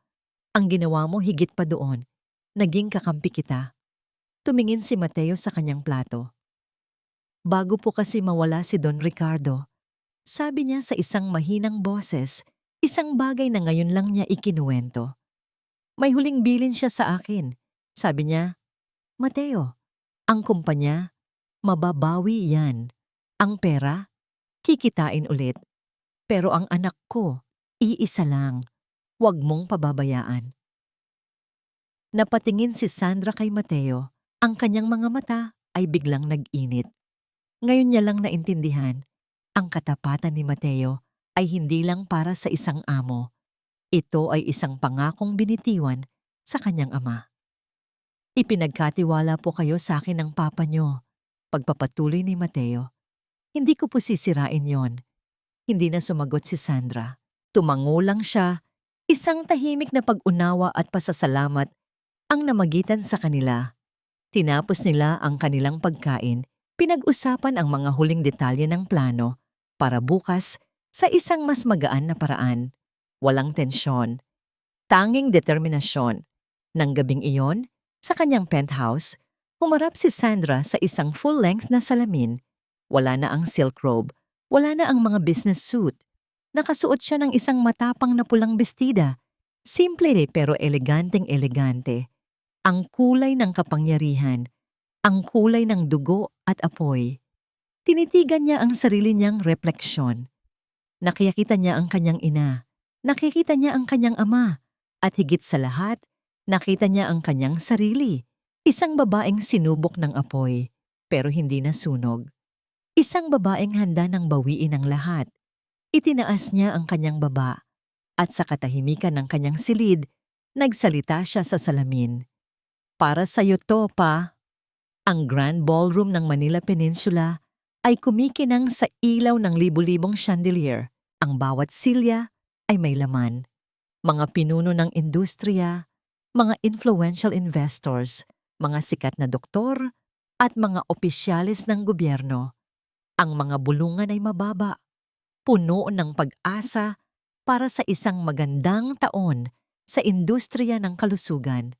Ang ginawa mo higit pa doon. Naging kakampi kita. Tumingin si Mateo sa kanyang plato. Bago po kasi mawala si Don Ricardo, Sabi niya sa isang mahinang boses, isang bagay na ngayon lang niya ikinuwento. May huling bilin siya sa akin. Sabi niya, Mateo, ang kumpanya, mababawi yan. Ang pera, kikitain ulit. Pero ang anak ko, iisa lang. Huwag mong pababayaan. Napatingin si Sandra kay Mateo. Ang kanyang mga mata ay biglang nag-init. Ngayon niya lang naintindihan, ang katapatan ni Mateo ay hindi lang para sa isang amo. Ito ay isang pangakong binitiwan sa kanyang ama. Ipinagkatiwala po kayo sa akin ng papa niyo. Pagpapatuloy ni Mateo. Hindi ko po sisirain yon. Hindi na sumagot si Sandra. Tumango lang siya. Isang tahimik na pag-unawa at pasasalamat ang namagitan sa kanila. Tinapos nila ang kanilang pagkain, pinag-usapan ang mga huling detalye ng plano para bukas sa isang mas magaan na paraan. Walang tensyon, tanging determinasyon. Nang gabing iyon, sa kanyang penthouse, humarap si Sandra sa isang full-length na salamin. Wala na ang silk robe, wala na ang mga business suit. Nakasuot siya ng isang matapang na pulang bestida. Simple pero eleganteng-elegante. Ang kulay ng kapangyarihan, ang kulay ng dugo at apoy. Tinitigan niya ang sarili niyang refleksyon. Nakikita niya ang kanyang ina, nakikita niya ang kanyang ama, at higit sa lahat, nakita niya ang kanyang sarili. Isang babaeng sinubok ng apoy, pero hindi nasunog. Isang babaeng handa ng bawiin ang lahat. Itinaas niya ang kanyang baba, at sa katahimikan ng kanyang silid, nagsalita siya sa salamin. Para sa'yo to, pa. Ang Grand Ballroom ng Manila Peninsula ay kumikinang sa ilaw ng libu-libong chandelier. Ang bawat silya ay may laman. Mga pinuno ng industriya, mga influential investors, mga sikat na doktor, at mga opisyalis ng gobyerno. Ang mga bulungan ay mababa, puno ng pag-asa para sa isang magandang taon sa industriya ng kalusugan.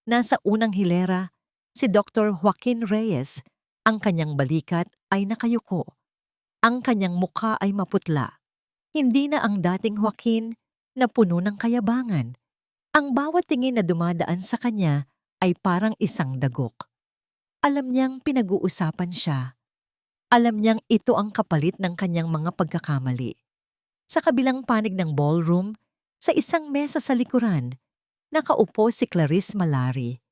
Nasa unang hilera, si Dr. Joaquin Reyes. Ang kanyang balikat ay nakayuko. Ang kanyang mukha ay maputla. Hindi na ang dating Joaquin na puno ng kayabangan. Ang bawat tingin na dumadaan sa kanya ay parang isang dagok. Alam niyang pinag-uusapan siya. Alam niyang ito ang kapalit ng kanyang mga pagkakamali. Sa kabilang panig ng ballroom, sa isang mesa sa likuran, nakaupo si Clarice Malari.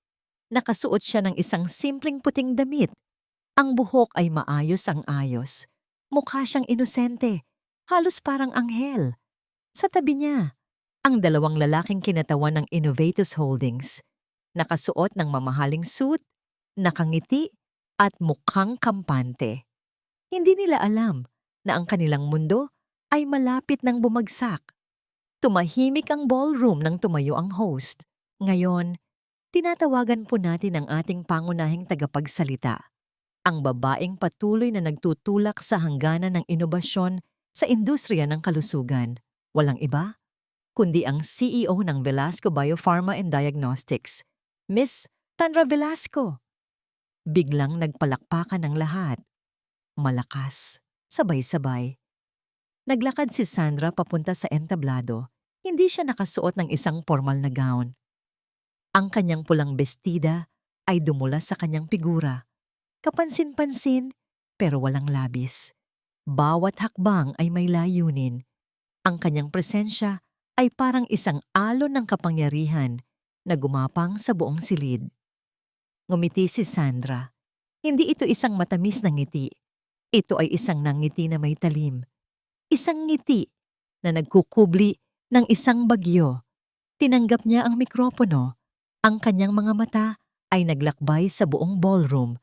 Nakasuot siya ng isang simpleng puting damit. Ang buhok ay maayos ang ayos. Mukha siyang inosente, halos parang anghel. Sa tabi niya, ang dalawang lalaking kinatawan ng Innovatus Holdings. Nakasuot ng mamahaling suit, nakangiti, at mukhang kampante. Hindi nila alam na ang kanilang mundo ay malapit ng bumagsak. Tumahimik ang ballroom nang tumayo ang host. Ngayon, tinatawagan po natin ang ating pangunahing tagapagsalita. Ang babaeng patuloy na nagtutulak sa hangganan ng inobasyon sa industriya ng kalusugan. Walang iba, kundi ang CEO ng Velasco Biopharma and Diagnostics, Miss Sandra Velasco. Biglang nagpalakpakan ng lahat. Malakas, sabay-sabay. Naglakad si Sandra papunta sa entablado. Hindi siya nakasuot ng isang formal na gown. Ang kanyang pulang bestida ay dumula sa kanyang figura. Kapansin-pansin pero walang labis. Bawat hakbang ay may layunin. Ang kanyang presensya ay parang isang alon ng kapangyarihan na gumapang sa buong silid. Ngumiti si Sandra. Hindi ito isang matamis na ngiti. Ito ay isang nangiti na may talim. Isang ngiti na nagkukubli ng isang bagyo. Tinanggap niya ang mikropono. Ang kanyang mga mata ay naglakbay sa buong ballroom.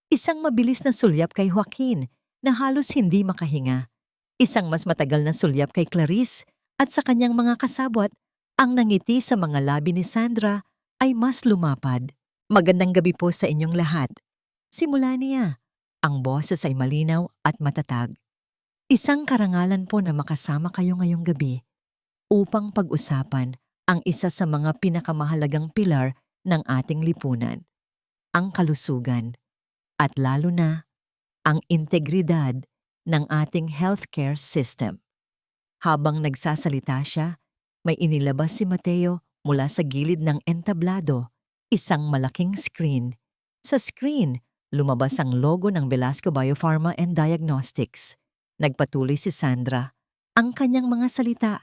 Isang mabilis na sulyap kay Joaquin na halos hindi makahinga. Isang mas matagal na sulyap kay Clarice at sa kanyang mga kasabwat, ang nangiti sa mga labi ni Sandra ay mas lumapad. Magandang gabi po sa inyong lahat. Simula niya. Ang boses ay malinaw at matatag. Isang karangalan po na makasama kayo ngayong gabi upang pag-usapan ang isa sa mga pinakamahalagang pilar ng ating lipunan, ang kalusugan, at lalo na ang integridad ng ating healthcare system. Habang nagsasalita siya, may inilabas si Mateo mula sa gilid ng entablado, isang malaking screen. Sa screen, lumabas ang logo ng Velasco Biopharma and Diagnostics. Nagpatuloy si Sandra. Ang kanyang mga salita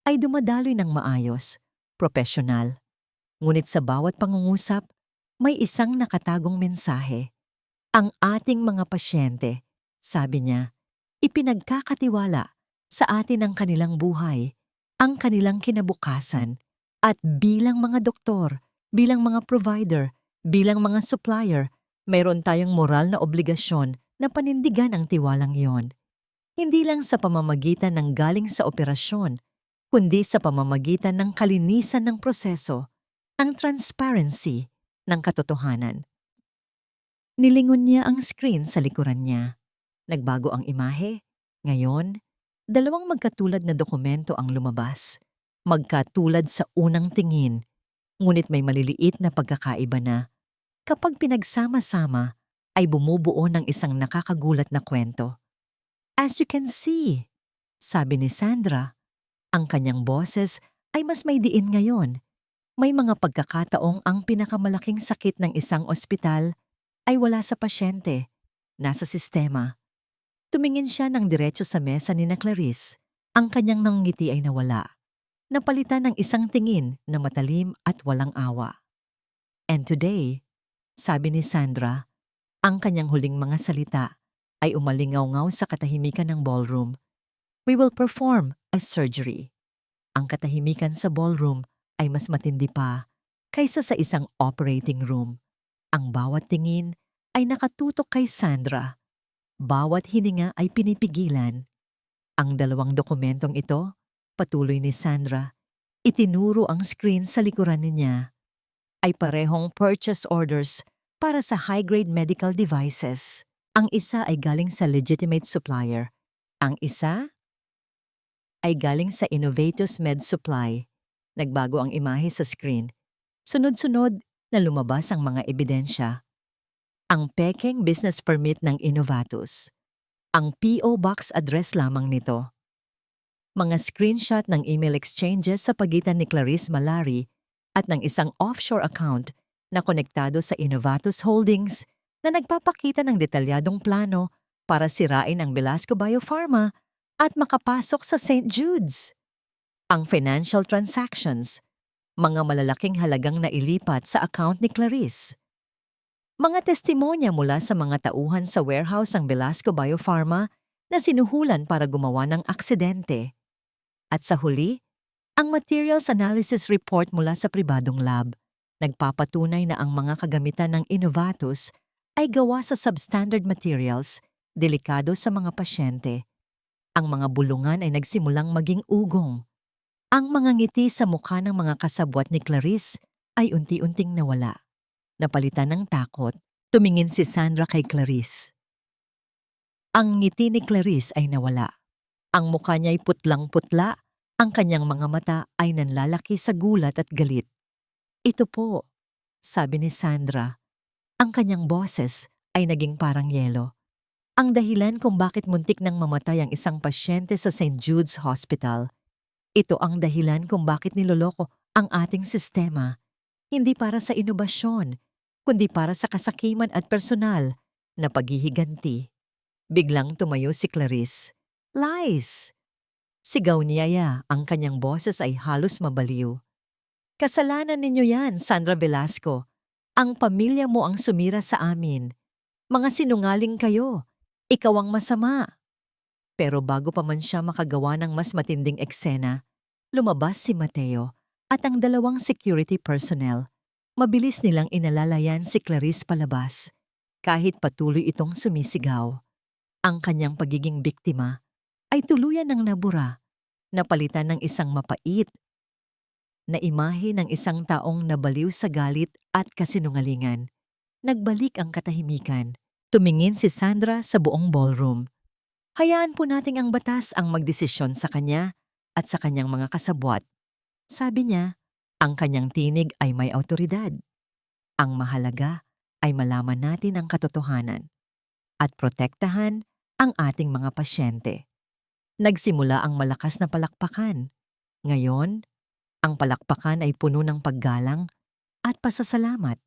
ay dumadaloy ng maayos, profesional. Ngunit sa bawat pangungusap, may isang nakatagong mensahe. Ang ating mga pasyente, sabi niya, ipinagkakatiwala sa atin ang kanilang buhay, ang kanilang kinabukasan, at bilang mga doktor, bilang mga provider, bilang mga supplier, mayroon tayong moral na obligasyon na panindigan ang tiwalang iyon. Hindi lang sa pamamagitan ng galing sa operasyon, kundi sa pamamagitan ng kalinisan ng proseso, ng transparency, ng katotohanan. Nilingon niya ang screen sa likuran niya. Nagbago ang imahe. Ngayon, dalawang magkatulad na dokumento ang lumabas. Magkatulad sa unang tingin, ngunit may maliliit na pagkakaiba na kapag pinagsama-sama ay bumubuo ng isang nakakagulat na kwento. As you can see, sabi ni Sandra, ang kanyang boses ay mas may diin ngayon. May mga pagkakataong ang pinakamalaking sakit ng isang ospital ay wala sa pasyente, nasa sistema. Tumingin siya ng diretso sa mesa ni na Clarice. Ang kanyang nanggiti ay nawala. Napalitan ng isang tingin na matalim at walang awa. And today, sabi ni Sandra, ang kanyang huling mga salita ay umalingaw-ngaw sa katahimikan ng ballroom. We will perform a surgery. Ang katahimikan sa ballroom ay mas matindi pa kaysa sa isang operating room. Ang bawat tingin ay nakatutok kay Sandra. Bawat hininga ay pinipigilan. Ang dalawang dokumentong ito, patuloy ni Sandra, itinuro ang screen sa likuran niya, ay parehong purchase orders para sa high-grade medical devices. Ang isa ay galing sa legitimate supplier. Ang isa ay galing sa Innovatus Med Supply. Nagbago ang imahe sa screen. Sunod-sunod na lumabas ang mga ebidensya. Ang pekeng business permit ng Innovatus. Ang P.O. Box address lamang nito. Mga screenshot ng email exchanges sa pagitan ni Clarice Malari at ng isang offshore account na konektado sa Innovatus Holdings na nagpapakita ng detalyadong plano para sirain ang Velasco Biopharma at makapasok sa St. Jude's. Ang financial transactions, mga malalaking halagang nailipat sa account ni Clarice. Mga testimonya mula sa mga tauhan sa warehouse ng Velasco Biopharma na sinuhulan para gumawa ng aksidente. At sa huli, ang materials analysis report mula sa pribadong lab. Nagpapatunay na ang mga kagamitan ng Innovatus ay gawa sa substandard materials, delikado sa mga pasyente. Ang mga bulungan ay nagsimulang maging ugong. Ang mga ngiti sa mukha ng mga kasabwat ni Clarice ay unti-unting nawala. Napalitan ng takot, tumingin si Sandra kay Clarice. Ang ngiti ni Clarice ay nawala. Ang mukha niya ay putlang-putla, ang kanyang mga mata ay nanlalaki sa gulat at galit. Ito po, sabi ni Sandra. Ang kanyang boses ay naging parang yelo. Ang dahilan kung bakit muntik nang mamatay ang isang pasyente sa St. Jude's Hospital. Ito ang dahilan kung bakit niloloko ang ating sistema. Hindi para sa inobasyon, kundi para sa kasakiman at personal na paghihiganti. Biglang tumayo si Clarice. Lies! Sigaw niya, ang kanyang boses ay halos mabaliw. Kasalanan ninyo yan, Sandra Velasco. Ang pamilya mo ang sumira sa amin. Mga sinungaling kayo. Ikaw ang masama. Pero bago pa man siya makagawa ng mas matinding eksena, lumabas si Mateo at ang dalawang security personnel. Mabilis nilang inalalayan si Clarice palabas, kahit patuloy itong sumisigaw. Ang kanyang pagiging biktima ay tuluyan ng nabura, napalitan ng isang mapait na imahe ng isang taong nabaliw sa galit at kasinungalingan. Nagbalik ang katahimikan. Tumingin si Sandra sa buong ballroom. Hayaan po nating ang batas ang magdesisyon sa kanya at sa kanyang mga kasabwat. Sabi niya, ang kanyang tinig ay may awtoridad. Ang mahalaga ay malaman natin ang katotohanan at protektahan ang ating mga pasyente. Nagsimula ang malakas na palakpakan. Ngayon, ang palakpakan ay puno ng paggalang at pasasalamat.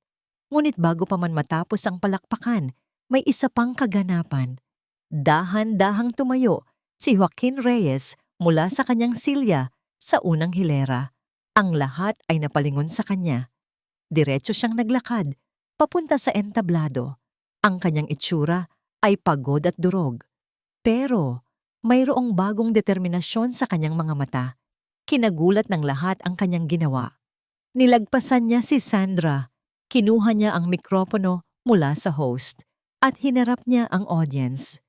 Ngunit bago pa man matapos ang palakpakan, may isa pang kaganapan. Dahan-dahang tumayo si Joaquin Reyes mula sa kanyang silya sa unang hilera. Ang lahat ay napalingon sa kanya. Diretso siyang naglakad, papunta sa entablado. Ang kanyang itsura ay pagod at durog. Pero mayroong bagong determinasyon sa kanyang mga mata. Kinagulat ng lahat ang kanyang ginawa. Nilagpasan niya si Sandra. Kinuha niya ang mikropono mula sa host at hinarap niya ang audience.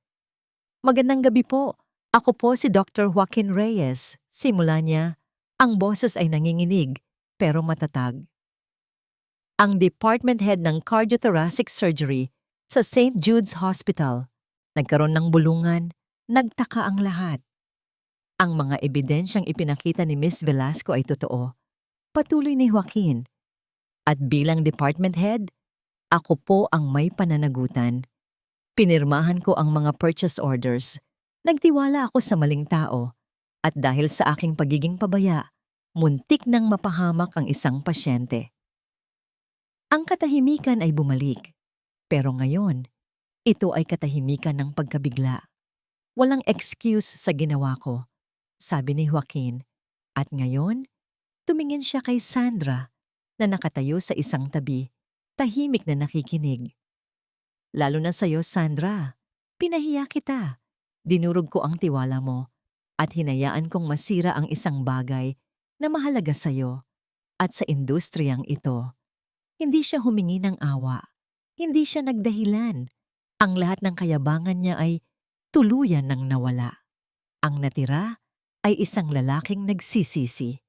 "Magandang gabi po. Ako po si Dr. Joaquin Reyes." Simula niya, ang boses ay nanginginig pero matatag. Ang department head ng cardiothoracic surgery sa St. Jude's Hospital. Nagkaroon ng bulungan, nagtaka ang lahat. Ang mga ebidensyang ipinakita ni Miss Velasco ay totoo. Patuloy ni Joaquin. At bilang department head, ako po ang may pananagutan. Pinirmahan ko ang mga purchase orders. Nagtiwala ako sa maling tao. At dahil sa aking pagiging pabaya, muntik nang mapahamak ang isang pasyente. Ang katahimikan ay bumalik. Pero ngayon, ito ay katahimikan ng pagkabigla. Walang excuse sa ginawa ko, sabi ni Joaquin. At ngayon, tumingin siya kay Sandra na nakatayo sa isang tabi, tahimik na nakikinig. "Lalo na sa'yo, Sandra. Pinahiya kita. Dinurog ko ang tiwala mo at hinayaan kong masira ang isang bagay na mahalaga sa'yo at sa industriyang ito." Hindi siya humingi ng awa. Hindi siya nagdahilan. Ang lahat ng kayabangan niya ay tuluyan ng nawala. Ang natira ay isang lalaking nagsisisi.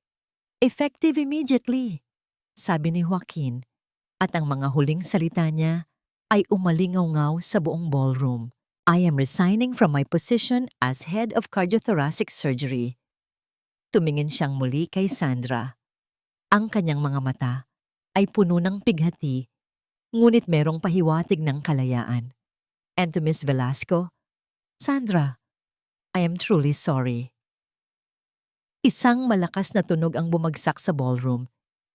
"Effective immediately," sabi ni Joaquin, at ang mga huling salita niya ay umalingaw-ngaw sa buong ballroom. "I am resigning from my position as head of cardiothoracic surgery." Tumingin siyang muli kay Sandra. Ang kanyang mga mata ay puno ng pighati, ngunit merong pahiwatig ng kalayaan. And to Miss Velasco, "Sandra, I am truly sorry." Isang malakas na tunog ang bumagsak sa ballroom.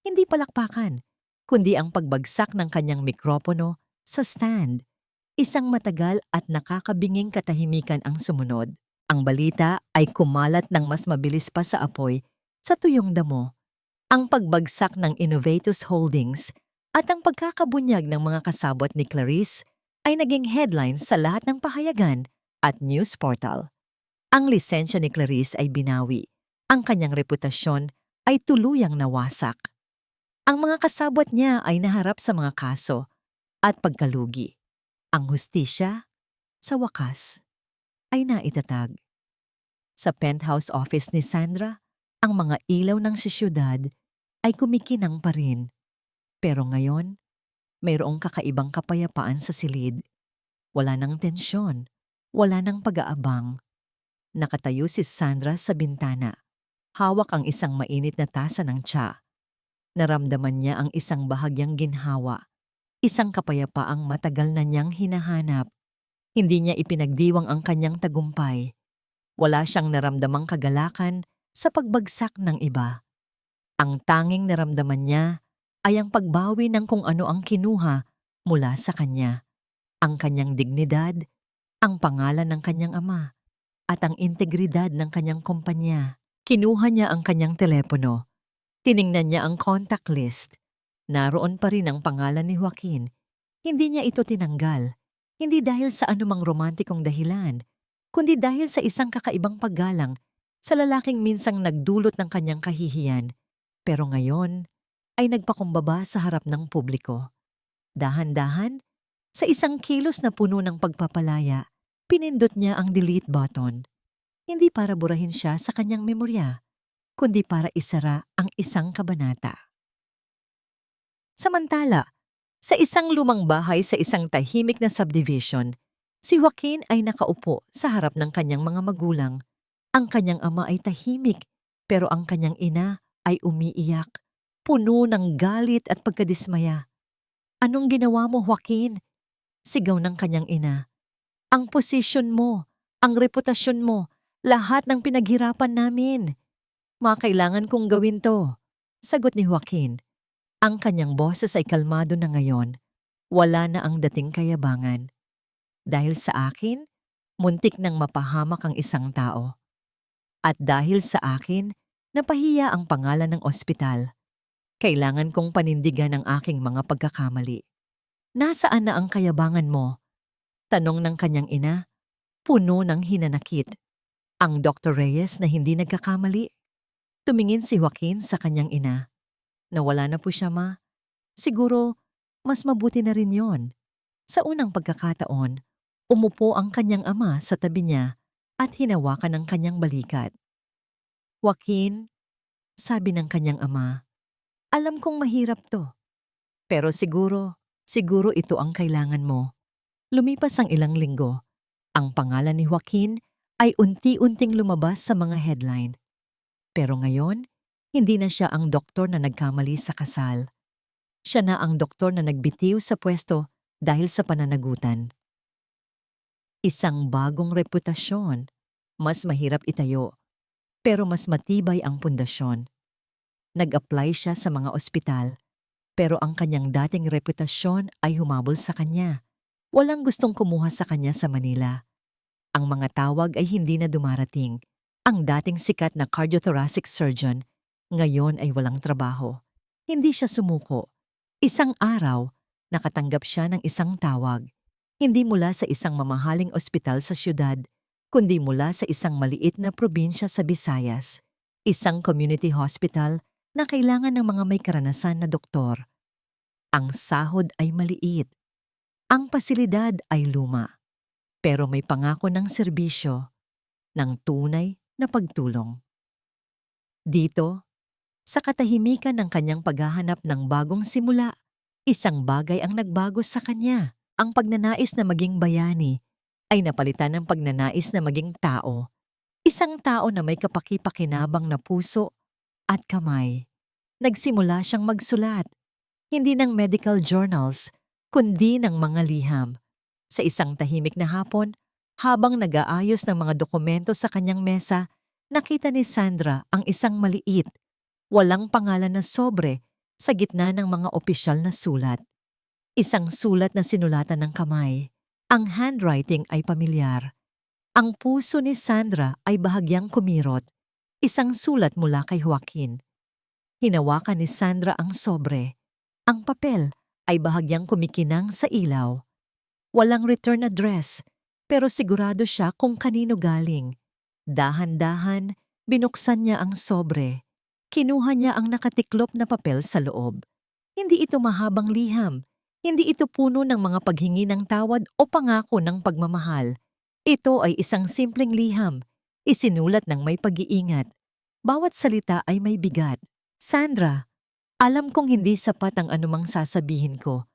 Hindi palakpakan, kundi ang pagbagsak ng kanyang mikropono sa stand. Isang matagal at nakakabinging katahimikan ang sumunod. Ang balita ay kumalat ng mas mabilis pa sa apoy sa tuyong damo. Ang pagbagsak ng Innovatus Holdings at ang pagkakabunyag ng mga kasabot ni Clarice ay naging headline sa lahat ng pahayagan at news portal. Ang lisensya ni Clarice ay binawi. Ang kanyang reputasyon ay tuluyang nawasak. Ang mga kasabot niya ay naharap sa mga kaso at pagkalugi. Ang hustisya, sa wakas, ay naitatag. Sa penthouse office ni Sandra, ang mga ilaw ng siyudad ay kumikinang pa rin. Pero ngayon, mayroong kakaibang kapayapaan sa silid. Wala nang tensyon, wala nang pag-aabang. Nakatayo si Sandra sa bintana. Hawak ang isang mainit na tasa ng tsa. Naramdaman niya ang isang bahagyang ginhawa. Isang kapayapaang matagal na niyang hinahanap. Hindi niya ipinagdiwang ang kanyang tagumpay. Wala siyang naramdamang kagalakan sa pagbagsak ng iba. Ang tanging naramdaman niya ay ang pagbawi ng kung ano ang kinuha mula sa kanya. Ang kanyang dignidad, ang pangalan ng kanyang ama, at ang integridad ng kanyang kumpanya. Kinuha niya ang kanyang telepono. Tiningnan niya ang contact list. Naroon pa rin ang pangalan ni Joaquin. Hindi niya ito tinanggal. Hindi dahil sa anumang romantikong dahilan, kundi dahil sa isang kakaibang paggalang sa lalaking minsang nagdulot ng kanyang kahihiyan, pero ngayon ay nagpakumbaba sa harap ng publiko. Dahan-dahan, sa isang kilos na puno ng pagpapalaya, pinindot niya ang delete button. Hindi para burahin siya sa kanyang memorya, kundi para isara ang isang kabanata. Samantala, sa isang lumang bahay sa isang tahimik na subdivision, si Joaquin ay nakaupo sa harap ng kanyang mga magulang. Ang kanyang ama ay tahimik, pero ang kanyang ina ay umiiyak, puno ng galit at pagkadismaya. "Anong ginawa mo, Joaquin?" Sigaw ng kanyang ina. Ang posisyon mo, ang reputasyon mo, lahat ng pinaghirapan namin. Kailangan kong gawin to. Sagot ni Joaquin. Ang kanyang boses ay kalmado na ngayon. Wala na ang dating kayabangan. Dahil sa akin, muntik nang mapahamak ang isang tao. At dahil sa akin, napahiya ang pangalan ng ospital. Kailangan kong panindigan ang aking mga pagkakamali. Nasaan na ang kayabangan mo? Tanong ng kanyang ina, puno ng hinanakit. Ang Dr. Reyes na hindi nagkakamali. Tumingin si Joaquin sa kanyang ina. Nawala na po siya, ma. Siguro, mas mabuti na rin yon. Sa unang pagkakataon, umupo ang kanyang ama sa tabi niya at hinawakan ang kanyang balikat. Joaquin, sabi ng kanyang ama, alam kong mahirap to. Pero siguro ito ang kailangan mo. Lumipas ang ilang linggo. Ang pangalan ni Joaquin ay unti-unting lumabas sa mga headline. Pero ngayon, hindi na siya ang doktor na nagkamali sa kasal. Siya na ang doktor na nagbitiw sa pwesto dahil sa pananagutan. Isang bagong reputasyon. Mas mahirap itayo, pero mas matibay ang pundasyon. Nag-apply siya sa mga ospital, pero ang kanyang dating reputasyon ay humabol sa kanya. Walang gustong kumuha sa kanya sa Manila. Ang mga tawag ay hindi na dumarating. Ang dating sikat na cardiothoracic surgeon, ngayon ay walang trabaho. Hindi siya sumuko. Isang araw, nakatanggap siya ng isang tawag. Hindi mula sa isang mamahaling ospital sa syudad, kundi mula sa isang maliit na probinsya sa Visayas. Isang community hospital na kailangan ng mga may karanasan na doktor. Ang sahod ay maliit. Ang pasilidad ay luma. Pero may pangako ng serbisyo, ng tunay na pagtulong. Dito, sa katahimikan ng kanyang paghahanap ng bagong simula, isang bagay ang nagbago sa kanya. Ang pagnanais na maging bayani ay napalitan ng pagnanais na maging tao. Isang tao na may kapaki-pakinabang na puso at kamay. Nagsimula siyang magsulat, hindi ng medical journals, kundi ng mga liham. Sa isang tahimik na hapon, habang nag-aayos ng mga dokumento sa kanyang mesa, nakita ni Sandra ang isang maliit, walang pangalan na sobre sa gitna ng mga opisyal na sulat. Isang sulat na sinulatan ng kamay. Ang handwriting ay pamilyar. Ang puso ni Sandra ay bahagyang kumirot. Isang sulat mula kay Joaquin. Hinawakan ni Sandra ang sobre. Ang papel ay bahagyang kumikinang sa ilaw. Walang return address, pero sigurado siya kung kanino galing. Dahan-dahan, binuksan niya ang sobre. Kinuha niya ang nakatiklop na papel sa loob. Hindi ito mahabang liham. Hindi ito puno ng mga paghingi ng tawad o pangako ng pagmamahal. Ito ay isang simpleng liham, isinulat ng may pag-iingat. Bawat salita ay may bigat. Sandra, alam kong hindi sapat ang anumang sasabihin ko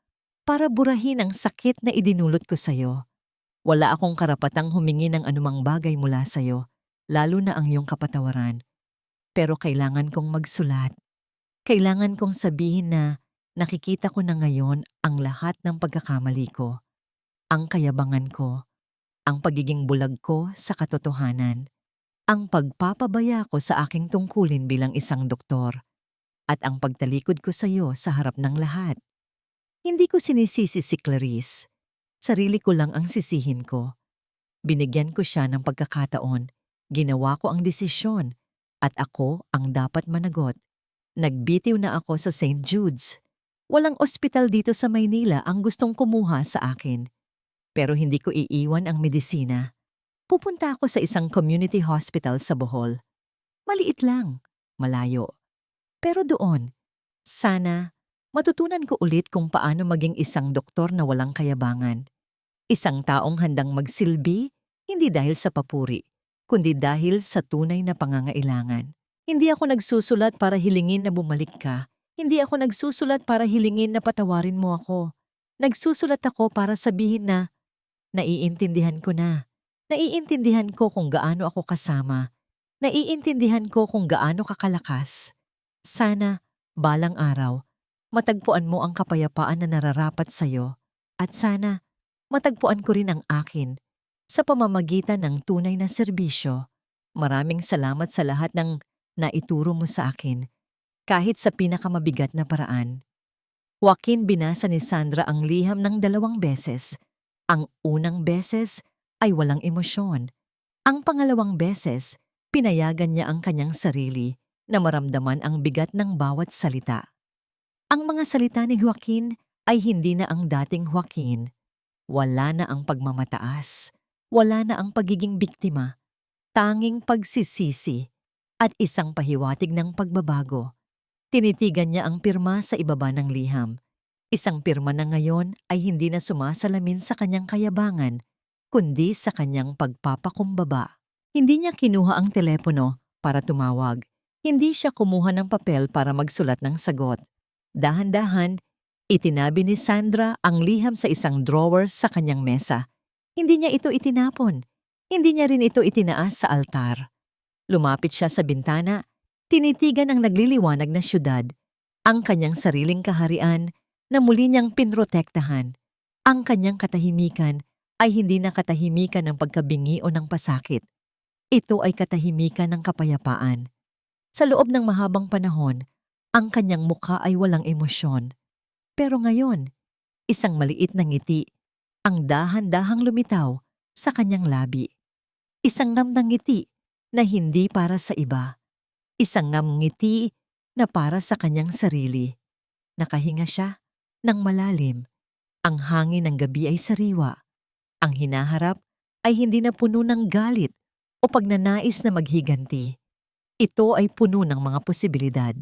para burahin ang sakit na idinulot ko sa'yo. Wala akong karapatang humingi ng anumang bagay mula sa'yo, lalo na ang iyong kapatawaran. Pero kailangan kong magsulat. Kailangan kong sabihin na nakikita ko na ngayon ang lahat ng pagkakamali ko, ang kayabangan ko, ang pagiging bulag ko sa katotohanan, ang pagpapabaya ko sa aking tungkulin bilang isang doktor, at ang pagtalikod ko sa iyo sa harap ng lahat. Hindi ko sinisisi si Clarice. Sarili ko lang ang sisihin ko. Binigyan ko siya ng pagkakataon, ginawa ko ang desisyon, at ako ang dapat managot. Nagbitiw na ako sa St. Jude's. Walang ospital dito sa Maynila ang gustong kumuha sa akin. Pero hindi ko iiwan ang medisina. Pupunta ako sa isang community hospital sa Bohol. Maliit lang, malayo. Pero doon, sana matutunan ko ulit kung paano maging isang doktor na walang kayabangan. Isang taong handang magsilbi, hindi dahil sa papuri, kundi dahil sa tunay na pangangailangan. Hindi ako nagsusulat para hilingin na bumalik ka. Hindi ako nagsusulat para hilingin na patawarin mo ako. Nagsusulat ako para sabihin na, naiintindihan ko na. Naiintindihan ko kung gaano ako kasama. Naiintindihan ko kung gaano kakalakas. Sana, balang araw, matagpuan mo ang kapayapaan na nararapat sa'yo. At sana, matagpuan ko rin ang akin sa pamamagitan ng tunay na serbisyo. Maraming salamat sa lahat ng naituro mo sa akin, kahit sa pinakamabigat na paraan. Joaquin, binasa ni Sandra ang liham ng 2 beses. Ang unang beses ay walang emosyon. Ang pangalawang beses, pinayagan niya ang kanyang sarili na maramdaman ang bigat ng bawat salita. Ang mga salita ni Joaquin ay hindi na ang dating Joaquin. Wala na ang pagmamataas. Wala na ang pagiging biktima. Tanging pagsisisi at isang pahiwatig ng pagbabago. Tinitigan niya ang pirma sa ibaba ng liham. Isang pirma na ngayon ay hindi na sumasalamin sa kanyang kayabangan, kundi sa kanyang pagpapakumbaba. Hindi niya kinuha ang telepono para tumawag. Hindi siya kumuha ng papel para magsulat ng sagot. Dahan-dahan, itinabi ni Sandra ang liham sa isang drawer sa kanyang mesa. Hindi niya ito itinapon. Hindi niya rin ito itinaas sa altar. Lumapit siya sa bintana, tinitigan ang nagliliwanag na syudad, ang kanyang sariling kaharian na muli niyang pinrotektahan. Ang kanyang katahimikan ay hindi na katahimikan ng pagkabingi o ng pasakit. Ito ay katahimikan ng kapayapaan. Sa loob ng mahabang panahon, ang kanyang mukha ay walang emosyon. Pero ngayon, isang maliit na ngiti ang dahan-dahang lumitaw sa kanyang labi. Isang ngam ngiti na hindi para sa iba. Isang ngiti na para sa kanyang sarili. Nakahinga siya ng malalim. Ang hangin ng gabi ay sariwa. Ang hinaharap ay hindi na puno ng galit o pagnanais na maghiganti. Ito ay puno ng mga posibilidad.